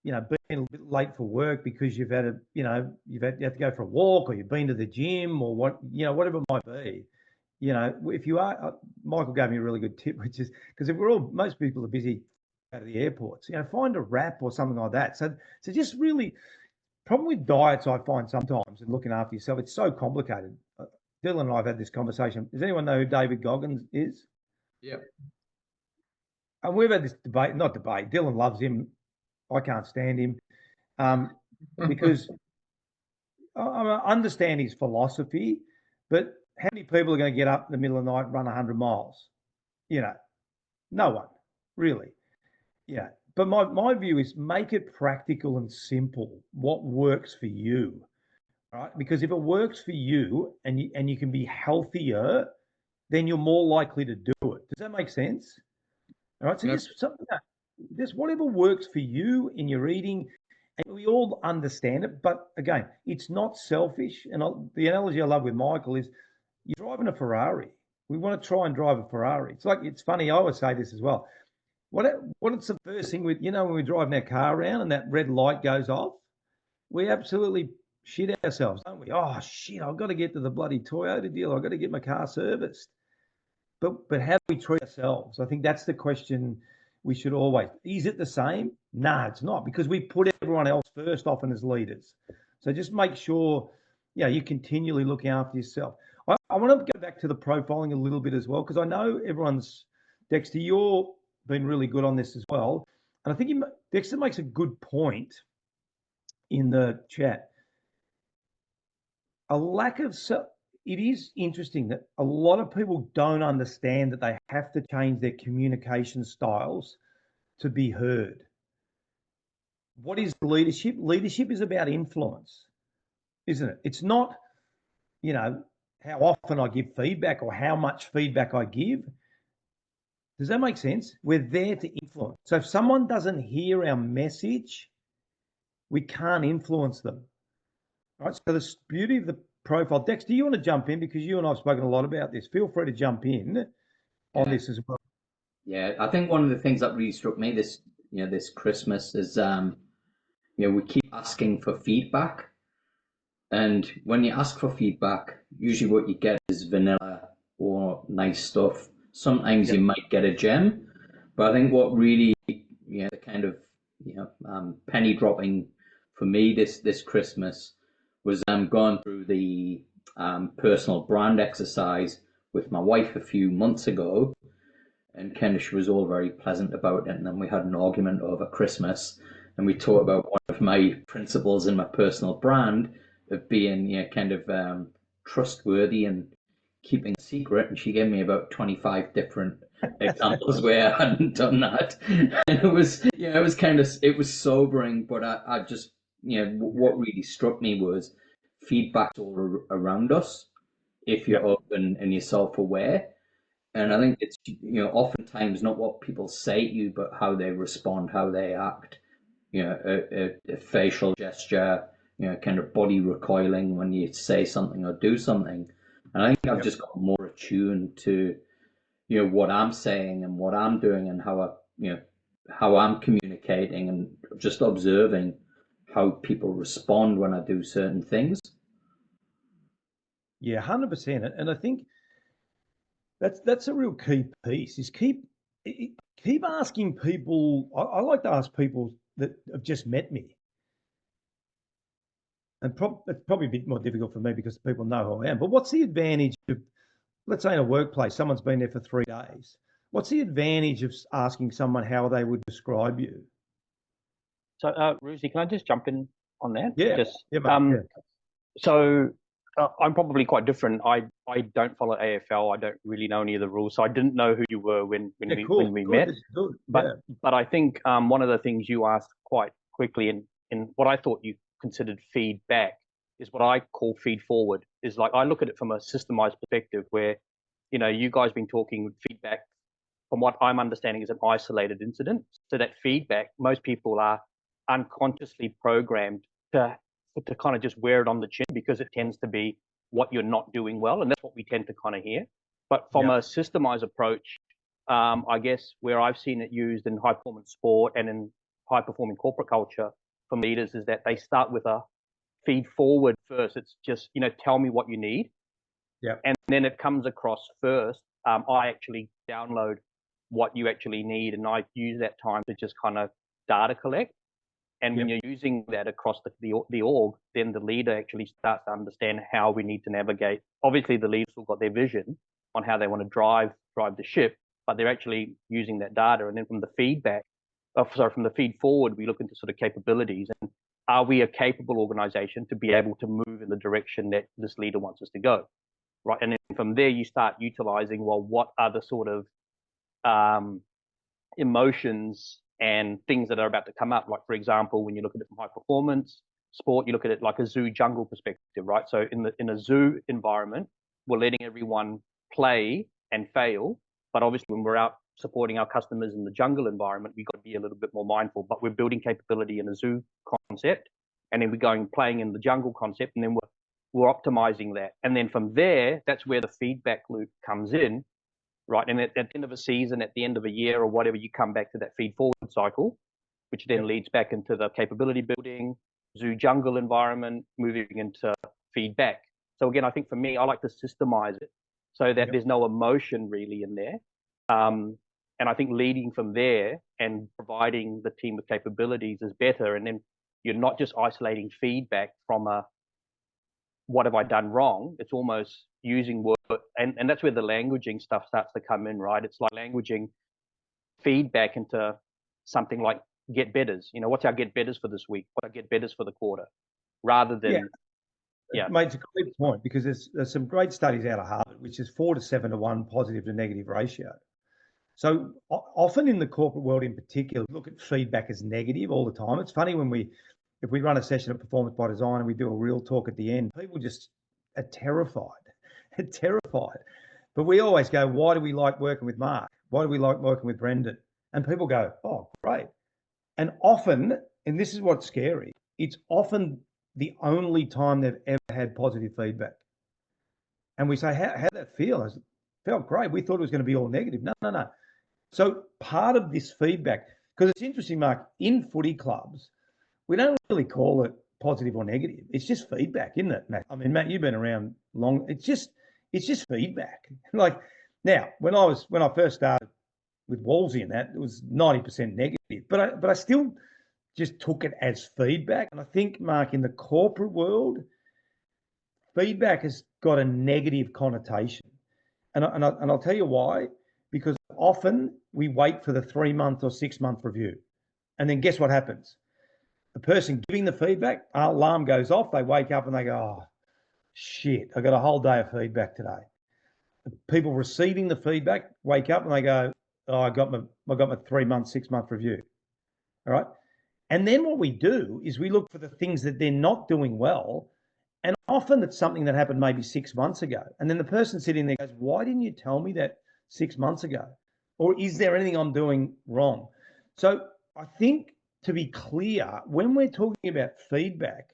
a little bit late for work because you've had you have to go for a walk or you've been to the gym or whatever it might be. If you are, Michael gave me a really good tip, which is because if most people are busy out of the airports, find a wrap or something like that. So just really, problem with diets, I find sometimes, and looking after yourself, it's so complicated. Dylan and I have had this conversation. Does anyone know who David Goggins is? Yeah. And we've had this debate, not debate. Dylan loves him. I can't stand him because I understand his philosophy, but how many people are going to get up in the middle of the night and run 100 miles? No one, really. But my view is make it practical and simple. What works for you? Right? Because if it works for you and you can be healthier, then you're more likely to do it. Does that make sense? All right. So just whatever works for you in your eating, And we all understand it, but again, it's not selfish. And the analogy I love with Michael is you're driving a Ferrari. We want to try and drive a Ferrari. It's funny, I always say this as well. What's the first thing when we're driving our car around and that red light goes off? We absolutely shit ourselves, don't we? Oh shit, I've got to get to the bloody Toyota dealer. I've got to get my car serviced. But how do we treat ourselves? I think that's the question we should always. Is it the same? No, it's not, because we put everyone else first often as leaders. So just make sure, you continually look after yourself. I want to go back to the profiling a little bit as well, because I know Dexter, you're been really good on this as well. And I think Dexter makes a good point in the chat. It is interesting that a lot of people don't understand that they have to change their communication styles to be heard. What is leadership? Leadership is about influence, isn't it? It's not, how often I give feedback or how much feedback I give. Does that make sense? We're there to influence. So if someone doesn't hear our message, we can't influence them. All right. So the beauty of the profile. Dex, do you want to jump in? Because you and I have spoken a lot about this. Feel free to jump in on this as well. Yeah, I think one of the things that really struck me this Christmas is, we keep asking for feedback. And when you ask for feedback, usually what you get is vanilla or nice stuff. Sometimes you might get a gem, but I think what really, the kind of, penny dropping for me this Christmas was going through the personal brand exercise with my wife a few months ago, and kind of she was all very pleasant about it. And then we had an argument over Christmas, and we talked about one of my principles in my personal brand of being trustworthy and keeping a secret. And she gave me about 25 different examples where I hadn't done that, and it was sobering. But I just what really struck me was feedback's all around us if you're open and you're self-aware. And I think it's oftentimes not what people say to you, but how they respond, how they act. A facial gesture, kind of body recoiling when you say something or do something. And I think I've just got more attuned to, what I'm saying and what I'm doing and how I'm communicating, and just observing how people respond when I do certain things. Yeah, 100%. And I think that's a real key piece. Is keep asking people. I like to ask people that have just met me. And it's probably a bit more difficult for me because people know who I am. But what's the advantage of, let's say in a workplace, someone's been there for 3 days. What's the advantage of asking someone how they would describe you? So, Ruzi, can I just jump in on that? Yeah. So I'm probably quite different. I don't follow AFL. I don't really know any of the rules. So I didn't know who you were when we met. Good. But I think one of the things you asked quite quickly in what I thought you considered feedback is what I call feed forward. Is like I look at it from a systemized perspective where, you guys been talking feedback from what I'm understanding is an isolated incident. So that feedback, most people are unconsciously programmed to kind of just wear it on the chin because it tends to be what you're not doing well. And that's what we tend to kind of hear. But from a systemized approach, I guess where I've seen it used in high performance sport and in high performing corporate culture for leaders is that they start with a feed forward first. It's just, tell me what you need. Yeah. And then it comes across first. I actually download what you actually need. And I use that time to just kind of data collect. And when you're using that across the org, then the leader actually starts to understand how we need to navigate. Obviously, the leaders have got their vision on how they want to drive the ship, but they're actually using that data. And then from the from the feed forward, we look into sort of capabilities. And are we a capable organization to be able to move in the direction that this leader wants us to go? Right. And then from there, you start utilizing, well, what other sort of emotions and things that are about to come up. Like, for example, when you look at it from high performance sport, you look at it like a zoo jungle perspective, right? So in a zoo environment, we're letting everyone play and fail. But obviously when we're out supporting our customers in the jungle environment, we've got to be a little bit more mindful. But we're building capability in a zoo concept, and then we're going playing in the jungle concept, and then we're optimizing that. And then from there, that's where the feedback loop comes in, right? And at the end of a season, at the end of a year or whatever, you come back to that feed forward cycle, which then leads back into the capability building, zoo jungle environment, moving into feedback. So again, I think for me, I like to systemize it so that there's no emotion really in there. And I think leading from there and providing the team with capabilities is better. And then you're not just isolating feedback from what have I done wrong? It's almost using word, and that's where the languaging stuff starts to come in, right? It's like languaging feedback into something like get betters. You know, what's our get betters for this week? What are get betters for the quarter? Rather than, Mate, it's a great point, because there's some great studies out of Harvard, which is 4 to 7 to 1 positive to negative ratio. So often in the corporate world in particular, look at feedback as negative all the time. It's funny if we run a session of Performance by Design and we do a real talk at the end, people just are terrified, terrified. But we always go, why do we like working with Mark? Why do we like working with Brendan? And people go, oh, great. And often, and this is what's scary, it's often the only time they've ever had positive feedback. And we say, how did that feel? I said, felt great. We thought it was going to be all negative. No. So part of this feedback, because it's interesting, Mark, in footy clubs, we don't really call it positive or negative. It's just feedback, isn't it, Matt? I mean, Matt, you've been around long. It's just feedback. Like now, when I first started with Wolsey and that, it was 90% negative, but I still just took it as feedback. And I think, Mark, in the corporate world, feedback has got a negative connotation. And I'll tell you why. Because often we wait for the 3-month or 6-month review. And then guess what happens? The person giving the feedback, alarm goes off, they wake up and they go, oh, shit, I got a whole day of feedback today. The people receiving the feedback wake up and they go, oh, I got my 3-month, 6-month review. All right. And then what we do is we look for the things that they're not doing well. And often it's something that happened maybe 6 months ago. And then the person sitting there goes, why didn't you tell me that 6 months ago? Or is there anything I'm doing wrong? So I think, to be clear, when we're talking about feedback,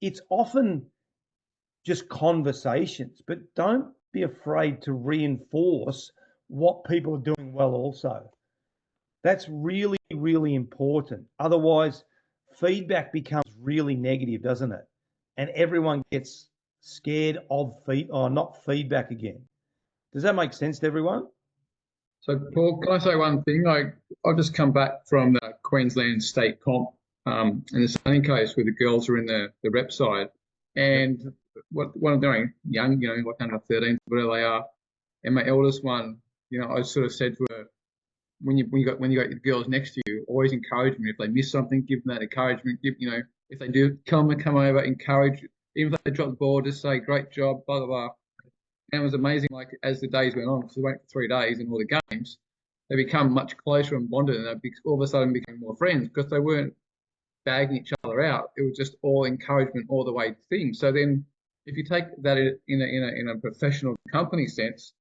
it's often just conversations, but don't be afraid to reinforce what people are doing well also. That's really, really important. Otherwise, feedback becomes really negative, doesn't it? And everyone gets scared of not feedback again. Does that make sense to everyone? So, Paul, can I say one thing? I've just come back from the Queensland State Comp, and the same case where the girls are in the rep side, and what I'm doing, young, like under 13, whatever they are, and my eldest one, I sort of said to her, when you got the girls next to you, always encourage them. If they miss something, give them that encouragement. If they do come over, encourage. Even if they drop the ball, just say great job, blah blah blah. And it was amazing. Like as the days went on, because we went for 3 days and all the games, they become much closer and bonded, and they all of a sudden became more friends because they weren't bagging each other out. It was just all encouragement all the way thing. So then, if you take that in a professional company sense,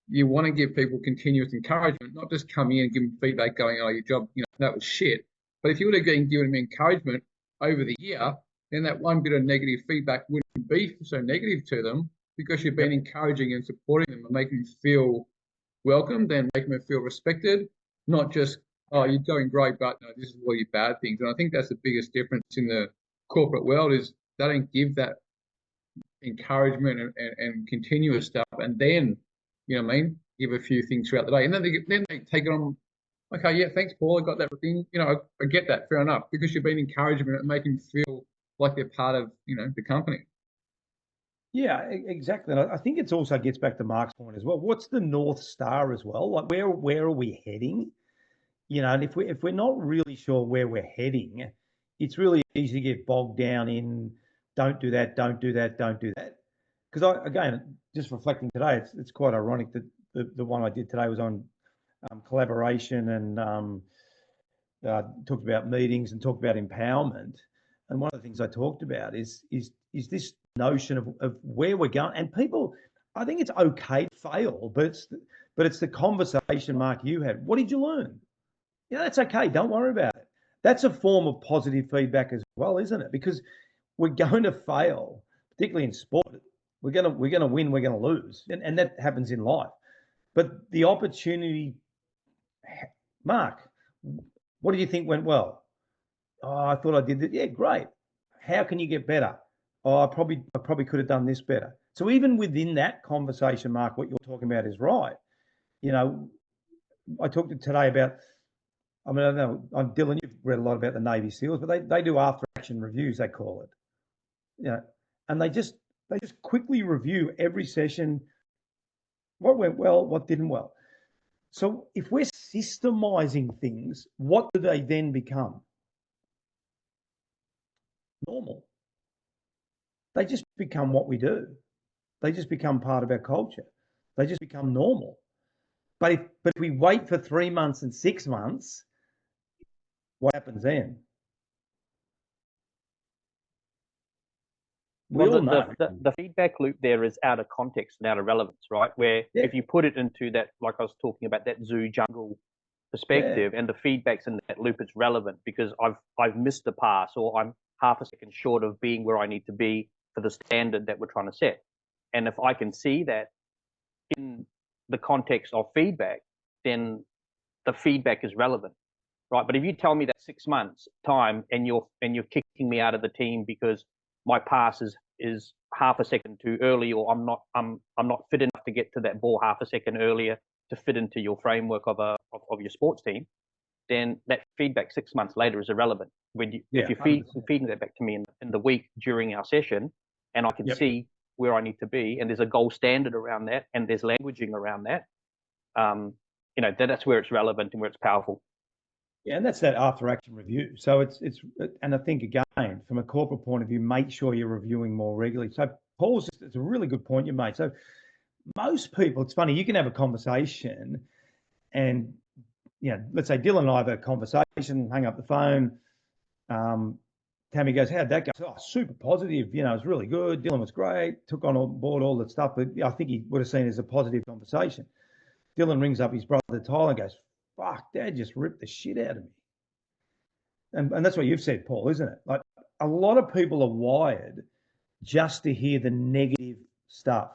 you want to give people continuous encouragement, not just come in and give them feedback going, oh, your job, that was shit. But if you would have given them encouragement over the year, then that one bit of negative feedback wouldn't be so negative to them because you've been encouraging and supporting them and making them feel welcomed and making them feel respected, not just, oh, you're doing great, but no, this is all your bad things. And I think that's the biggest difference in the corporate world is they don't give that encouragement and continuous stuff, and then give a few things throughout the day, and then they take it on. Okay, yeah, thanks, Paul. I got that thing. I get that. Fair enough, because you've been encouraging them and making them feel like they're part of the company. Yeah, exactly. And I think it also gets back to Mark's point as well. What's the North Star as well? Like where are we heading? And if we're not really sure where we're heading, it's really easy to get bogged down in don't do that, don't do that, don't do that. Because again, just reflecting today, it's quite ironic that the one I did today was on collaboration and talked about meetings and talked about empowerment. And one of the things I talked about is this notion of where we're going. And people I think it's okay to fail, but it's the conversation, Mark, you had. What did you learn? Yeah, that's okay. Don't worry about it. That's a form of positive feedback as well, isn't it? Because we're going to fail, particularly in sport. We're gonna win, we're gonna lose, and that happens in life. But the opportunity, Mark, what do you think went well? Oh, I thought I did it. Yeah, great. How can you get better? Oh, I probably could have done this better. So even within that conversation, Mark, what you're talking about is right. You know, I talked today about. I mean, I don't know, Dylan, you've read a lot about the Navy SEALs, but they do after action reviews, they call it. You know, and they just quickly review every session, what went well, what didn't well. So if we're systemizing things, what do they then become? Normal. They just become what we do. They just become part of our culture. They just become normal. But if we wait for 3 months and 6 months, what happens then? We all know. The feedback loop there is out of context and out of relevance, right? Where if you put it into that, like I was talking about, that zoo jungle perspective, and the feedback's in that loop, it's relevant because I've missed the pass, or I'm half a second short of being where I need to be for the standard that we're trying to set. And if I can see that in the context of feedback, then the feedback is relevant, right? But if you tell me that 6 months time and you're kicking me out of the team because my pass is half a second too early, or I'm not fit enough to get to that ball half a second earlier to fit into your framework of your sports team, then that feedback 6 months later is irrelevant. When if you're feeding that back to me in the week during our session, and I can see where I need to be, and there's a gold standard around that, and there's languaging around that, you know, that's where it's relevant and where it's powerful. Yeah, and that's that after action review. So it's and I think again, from a corporate point of view, make sure you're reviewing more regularly. So Paul's, it's a really good point you made. So most people, it's funny, you can have a conversation and, you know, let's say Dylan and I have a conversation, hang up the phone. Tammy goes, how'd that go? Oh, super positive. You know, it's really good. Dylan was great, took on board all that stuff. But I think he would have seen it as a positive conversation. Dylan rings up his brother Tyler and goes, fuck, Dad just ripped the shit out of me. And that's what you've said, Paul, isn't it? Like, a lot of people are wired just to hear the negative stuff.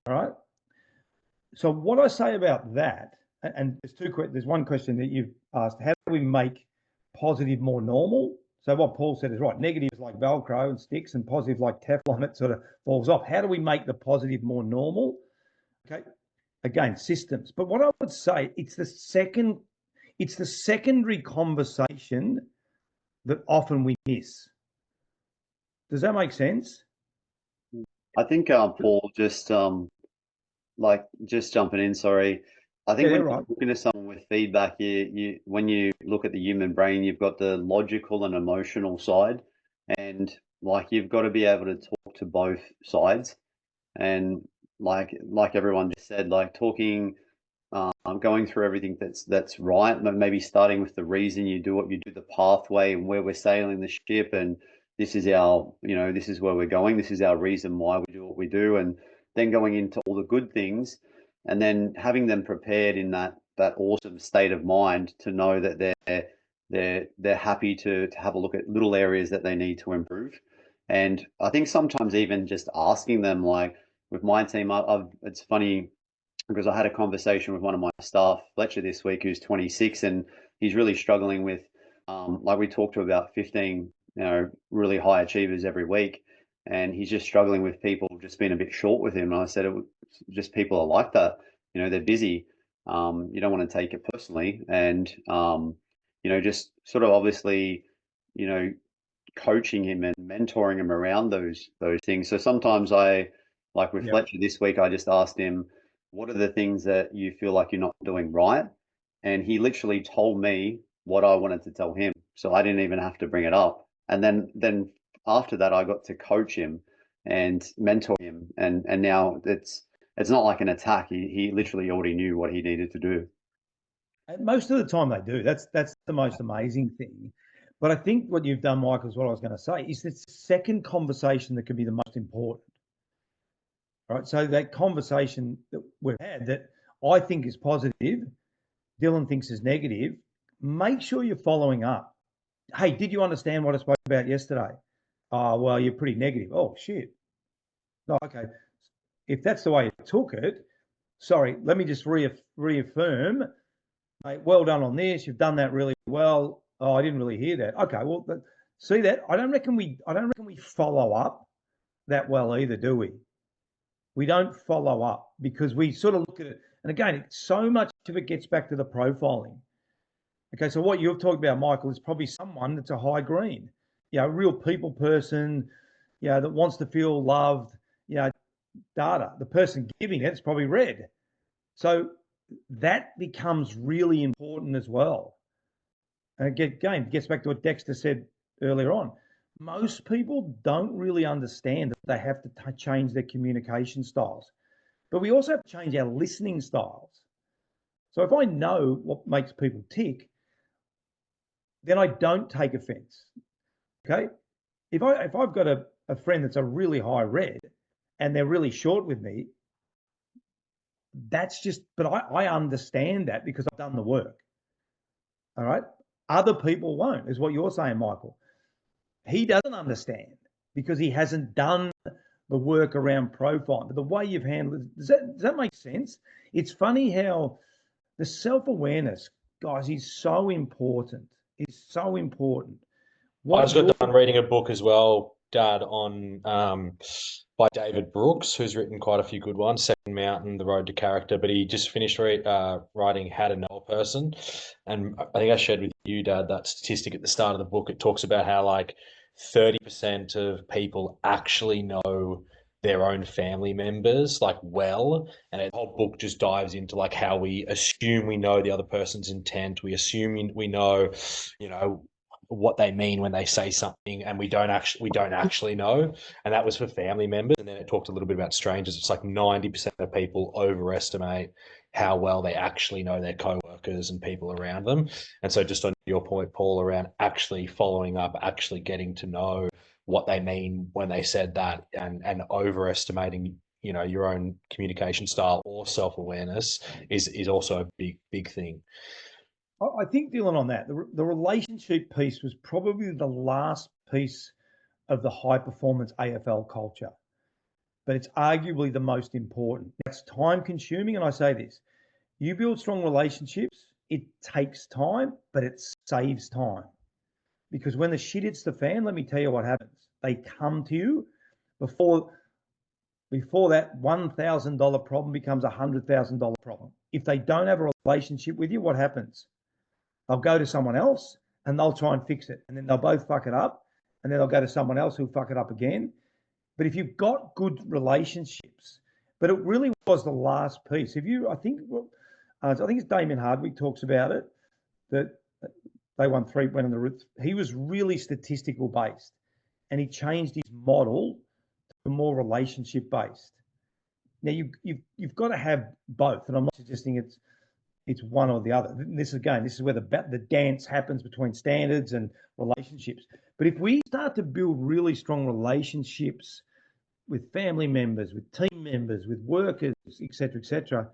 All right. So what I say about that, and there's one question that you've asked: how do we make positive more normal? So what Paul said is right. Negative is like Velcro and sticks, and positive like Teflon. It sort of falls off. How do we make the positive more normal? Okay. Again, systems. But what I would say, it's the secondary conversation that often we miss. Does that make sense? I think Paul, just jumping in, sorry. I think when you're looking at someone with feedback, when you look at the human brain, you've got the logical and emotional side, and like you've got to be able to talk to both sides. And like everyone just said, like talking, going through everything that's right, but maybe starting with the reason you do what you do, the pathway and where we're sailing the ship, and this is our, this is where we're going, this is our reason why we do what we do, and then going into all the good things, and then having them prepared in that awesome state of mind to know that they're happy to have a look at little areas that they need to improve. And I think sometimes even just asking them, like with my team, it's funny because I had a conversation with one of my staff, Fletcher, this week, who's 26, and he's really struggling with, like we talked to about 15, really high achievers every week, and he's just struggling with people just being a bit short with him. And I said, just people are like that, they're busy. You don't want to take it personally, and just sort of obviously, coaching him and mentoring him around those things. So sometimes like with Fletcher this week, I just asked him, what are the things that you feel like you're not doing right? And he literally told me what I wanted to tell him. So I didn't even have to bring it up. And then after that, I got to coach him and mentor him. And now it's not like an attack. He literally already knew what he needed to do. And most of the time they do. That's the most amazing thing. But I think what you've done, Michael, is what I was going to say, is the second conversation that could be the most important. All right. So that conversation that we've had that I think is positive, Dylan thinks is negative, make sure you're following up. Hey, did you understand what I spoke about yesterday? Oh, well, you're pretty negative. Oh, shit. No, okay. If that's the way you took it, sorry, let me just reaffirm. Hey, well done on this. You've done that really well. Oh, I didn't really hear that. Okay, well, see that? I don't reckon we follow up that well either, do we? We don't follow up because we sort of look at it. And again, so much of it gets back to the profiling. Okay, so what you've talked about, Michael, is probably someone that's a high green, a real people person, that wants to feel loved, data. The person giving it's probably red. So that becomes really important as well. And again, it gets back to what Dexter said earlier on. Most people don't really understand that they have to change their communication styles, but we also have to change our listening styles. So if I know what makes people tick, then I don't take offense. Okay. If I've got a friend that's a really high red and they're really short with me, but I understand that because I've done the work. All right. Other people won't, is what you're saying, Michael. He doesn't understand because he hasn't done the work around profile. But the way you've handled it, does that make sense? It's funny how the self-awareness, guys, is so important. It's so important. I just got done reading a book as well, Dad, on by David Brooks, who's written quite a few good ones, Second Mountain, The Road to Character, but he just finished writing How to Know a Person. And I think I shared with you, Dad, that statistic at the start of the book. It talks about how like 30% of people actually know their own family members like well, and the whole book just dives into like how we assume we know the other person's intent. We assume we know, what they mean when they say something, and we don't actually know. And that was for family members. And then it talked a little bit about strangers. It's like 90% of people overestimate how well they actually know their coworkers and people around them. And so just on your point, Paul, around actually following up, actually getting to know what they mean when they said that, and overestimating your own communication style or self-awareness is also a big thing. I think, Dylan, on that, the relationship piece was probably the last piece of the high performance AFL culture, but it's arguably the most important. It's time consuming. And I say this, you build strong relationships, it takes time, but it saves time. Because when the shit hits the fan, let me tell you what happens. They come to you before that $1,000 problem becomes a $100,000 problem. If they don't have a relationship with you, what happens? They'll go to someone else and they'll try and fix it. And then they'll both fuck it up. And then they'll go to someone else who'll fuck it up again. But if you've got good relationships, but it really was the last piece. I think it's Damien Hardwick talks about it, that they won 3, went on the route. He was really statistical based and he changed his model to more relationship based. Now you've got to have both. And I'm not suggesting it's one or the other. This is where the dance happens between standards and relationships. But if we start to build really strong relationships with family members, with team members, with workers, et cetera,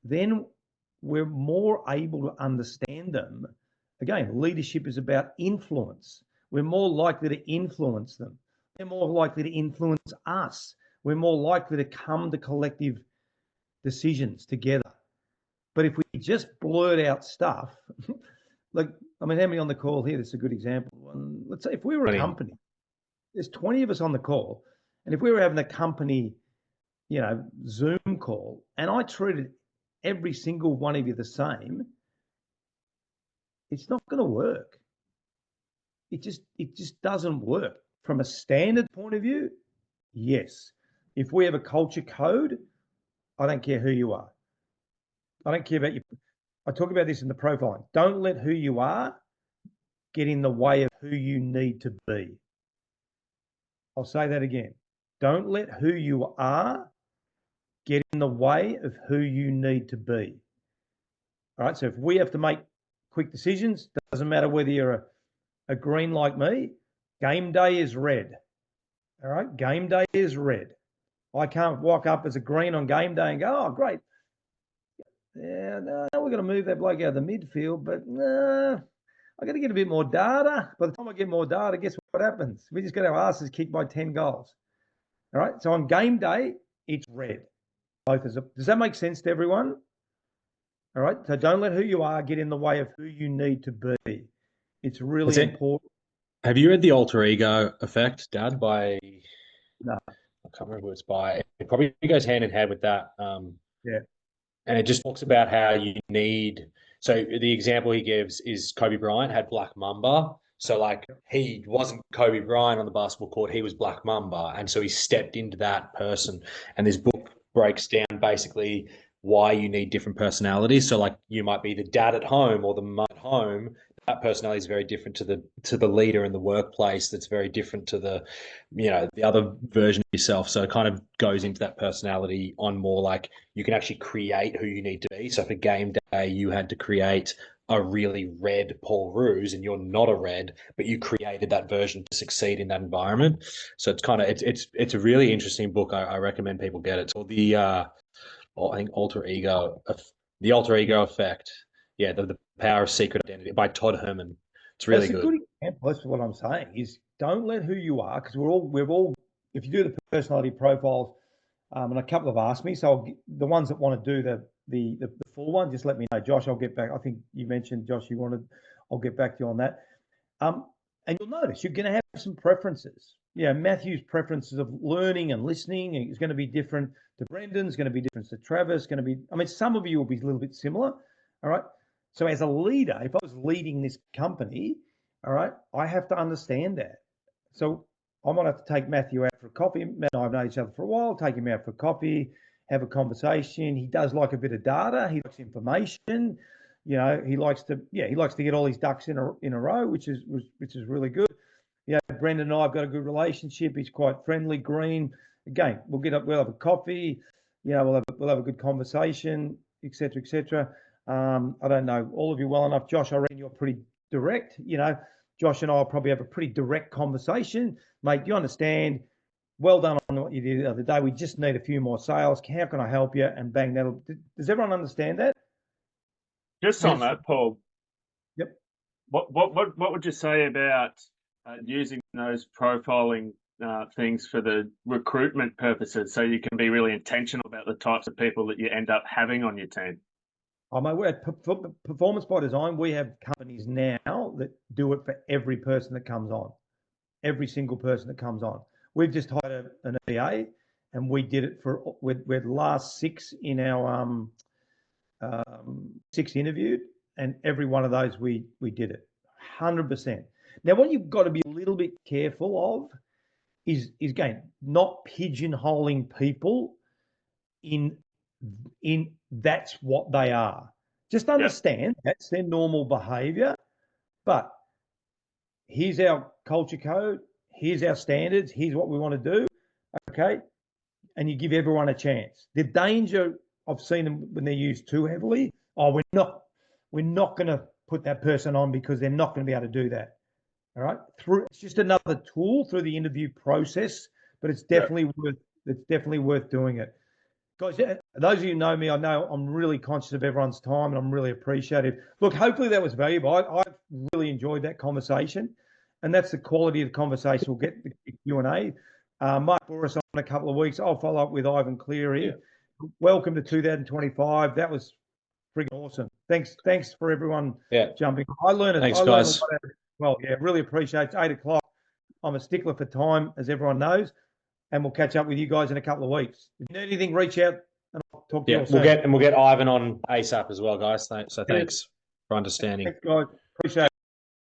then we're more able to understand them. Again, leadership is about influence. We're more likely to influence them. They're more likely to influence us. We're more likely to come to collective decisions together. But if we just blurt out stuff, like, how many on the call here? That's a good example. Let's say if we were a company, there's 20 of us on the call, and if we were having a company, Zoom call, and I treated every single one of you the same, it's not going to work. It just doesn't work. From a standard point of view, yes. If we have a culture code, I don't care who you are. I don't care about you. I talk about this in the profiling. Don't let who you are get in the way of who you need to be. I'll say that again. Don't let who you are get in the way of who you need to be. All right. So if we have to make quick decisions, doesn't matter whether you're a green like me, game day is red. All right. Game day is red. I can't walk up as a green on game day and go, oh, great. Yeah, no, we're going to move that bloke out of the midfield, but nah, I got to get a bit more data. By the time I get more data, guess what happens? We just get our asses kicked by 10 goals. All right. So on game day, it's red. Does that make sense to everyone? All right. So don't let who you are get in the way of who you need to be. It's really important. Have you read The Alter Ego Effect, Dad, by... No. I can't remember who it's by. It probably goes hand in hand with that. Yeah. And it just talks about how you need... So the example he gives is Kobe Bryant had Black Mamba. So, like, he wasn't Kobe Bryant on the basketball court. He was Black Mamba. And so he stepped into that person. And this book breaks down basically why you need different personalities. So, like, you might be the dad at home or the mum at home. That personality is very different to the leader in the workplace. That's very different to the, the other version of yourself. So it kind of goes into that personality on more like you can actually create who you need to be. So for game day, you had to create a really red Paul Roos, and you're not a red, but you created that version to succeed in that environment. So it's kind of it's a really interesting book. I recommend people get it. It's called I think The Alter Ego Effect. Yeah, the Power of Secret Identity by Todd Herman. It's really good. That's a good example. That's what I'm saying is don't let who you are, because we've all, if you do the personality profiles, and a couple have asked me, so the ones that want to do the full one, just let me know. Josh, I'll get back. I think you mentioned, Josh, I'll get back to you on that. And you'll notice you're going to have some preferences. Yeah, Matthew's preferences of learning and listening is going to be different to Brendan's, going to be different to Travis, going to be, some of you will be a little bit similar. All right. So as a leader, if I was leading this company, all right, I have to understand that. So I might have to take Matthew out for a coffee. Matt and I have known each other for a while, take him out for coffee, have a conversation. He does like a bit of data. He likes information. He likes to get all his ducks in a row, which is really good. Brendan and I have got a good relationship. He's quite friendly, green. Again, we'll have a coffee. We'll have a good conversation, etc., etc. I don't know all of you well enough. Josh, I reckon you're pretty direct. Josh and I will probably have a pretty direct conversation. Mate, you understand? Well done on what you did the other day. We just need a few more sales. How can I help you? And bang, does everyone understand that? Just on that, Paul. Yep. What would you say about using those profiling things for the recruitment purposes, so you can be really intentional about the types of people that you end up having on your team? We're at Performance by Design. We have companies now that do it for every person that comes on, every single person that comes on. We've just hired an EA, and we did it we're last 6 in our 6 interviewed, and every one of those we did it 100%. Now, what you've got to be a little bit careful of is again not pigeonholing people in that's what they are. Just understand that's their normal behavior. But here's our culture code, here's our standards, here's what we want to do. Okay. And you give everyone a chance. The danger I've seen them when they're used too heavily, we're not going to put that person on because they're not going to be able to do that. All right. It's just another tool through the interview process, but it's definitely worth doing it. Guys, those of you who know me, I know I'm really conscious of everyone's time, and I'm really appreciative. Look, hopefully that was valuable. I really enjoyed that conversation, and that's the quality of the conversation. We'll get the QnA. Mark Boris on in a couple of weeks. I'll follow up with Ivan Cleary. Yeah. Welcome to 2025. That was freaking awesome. Thanks for everyone jumping. I learned Thanks, guys. Well, really appreciate it. It's 8 o'clock. I'm a stickler for time, as everyone knows. And we'll catch up with you guys in a couple of weeks. If you need anything, reach out and I'll talk to you all soon. We'll get Ivan on ASAP as well, guys. So thanks for understanding. Thanks, guys. Appreciate it.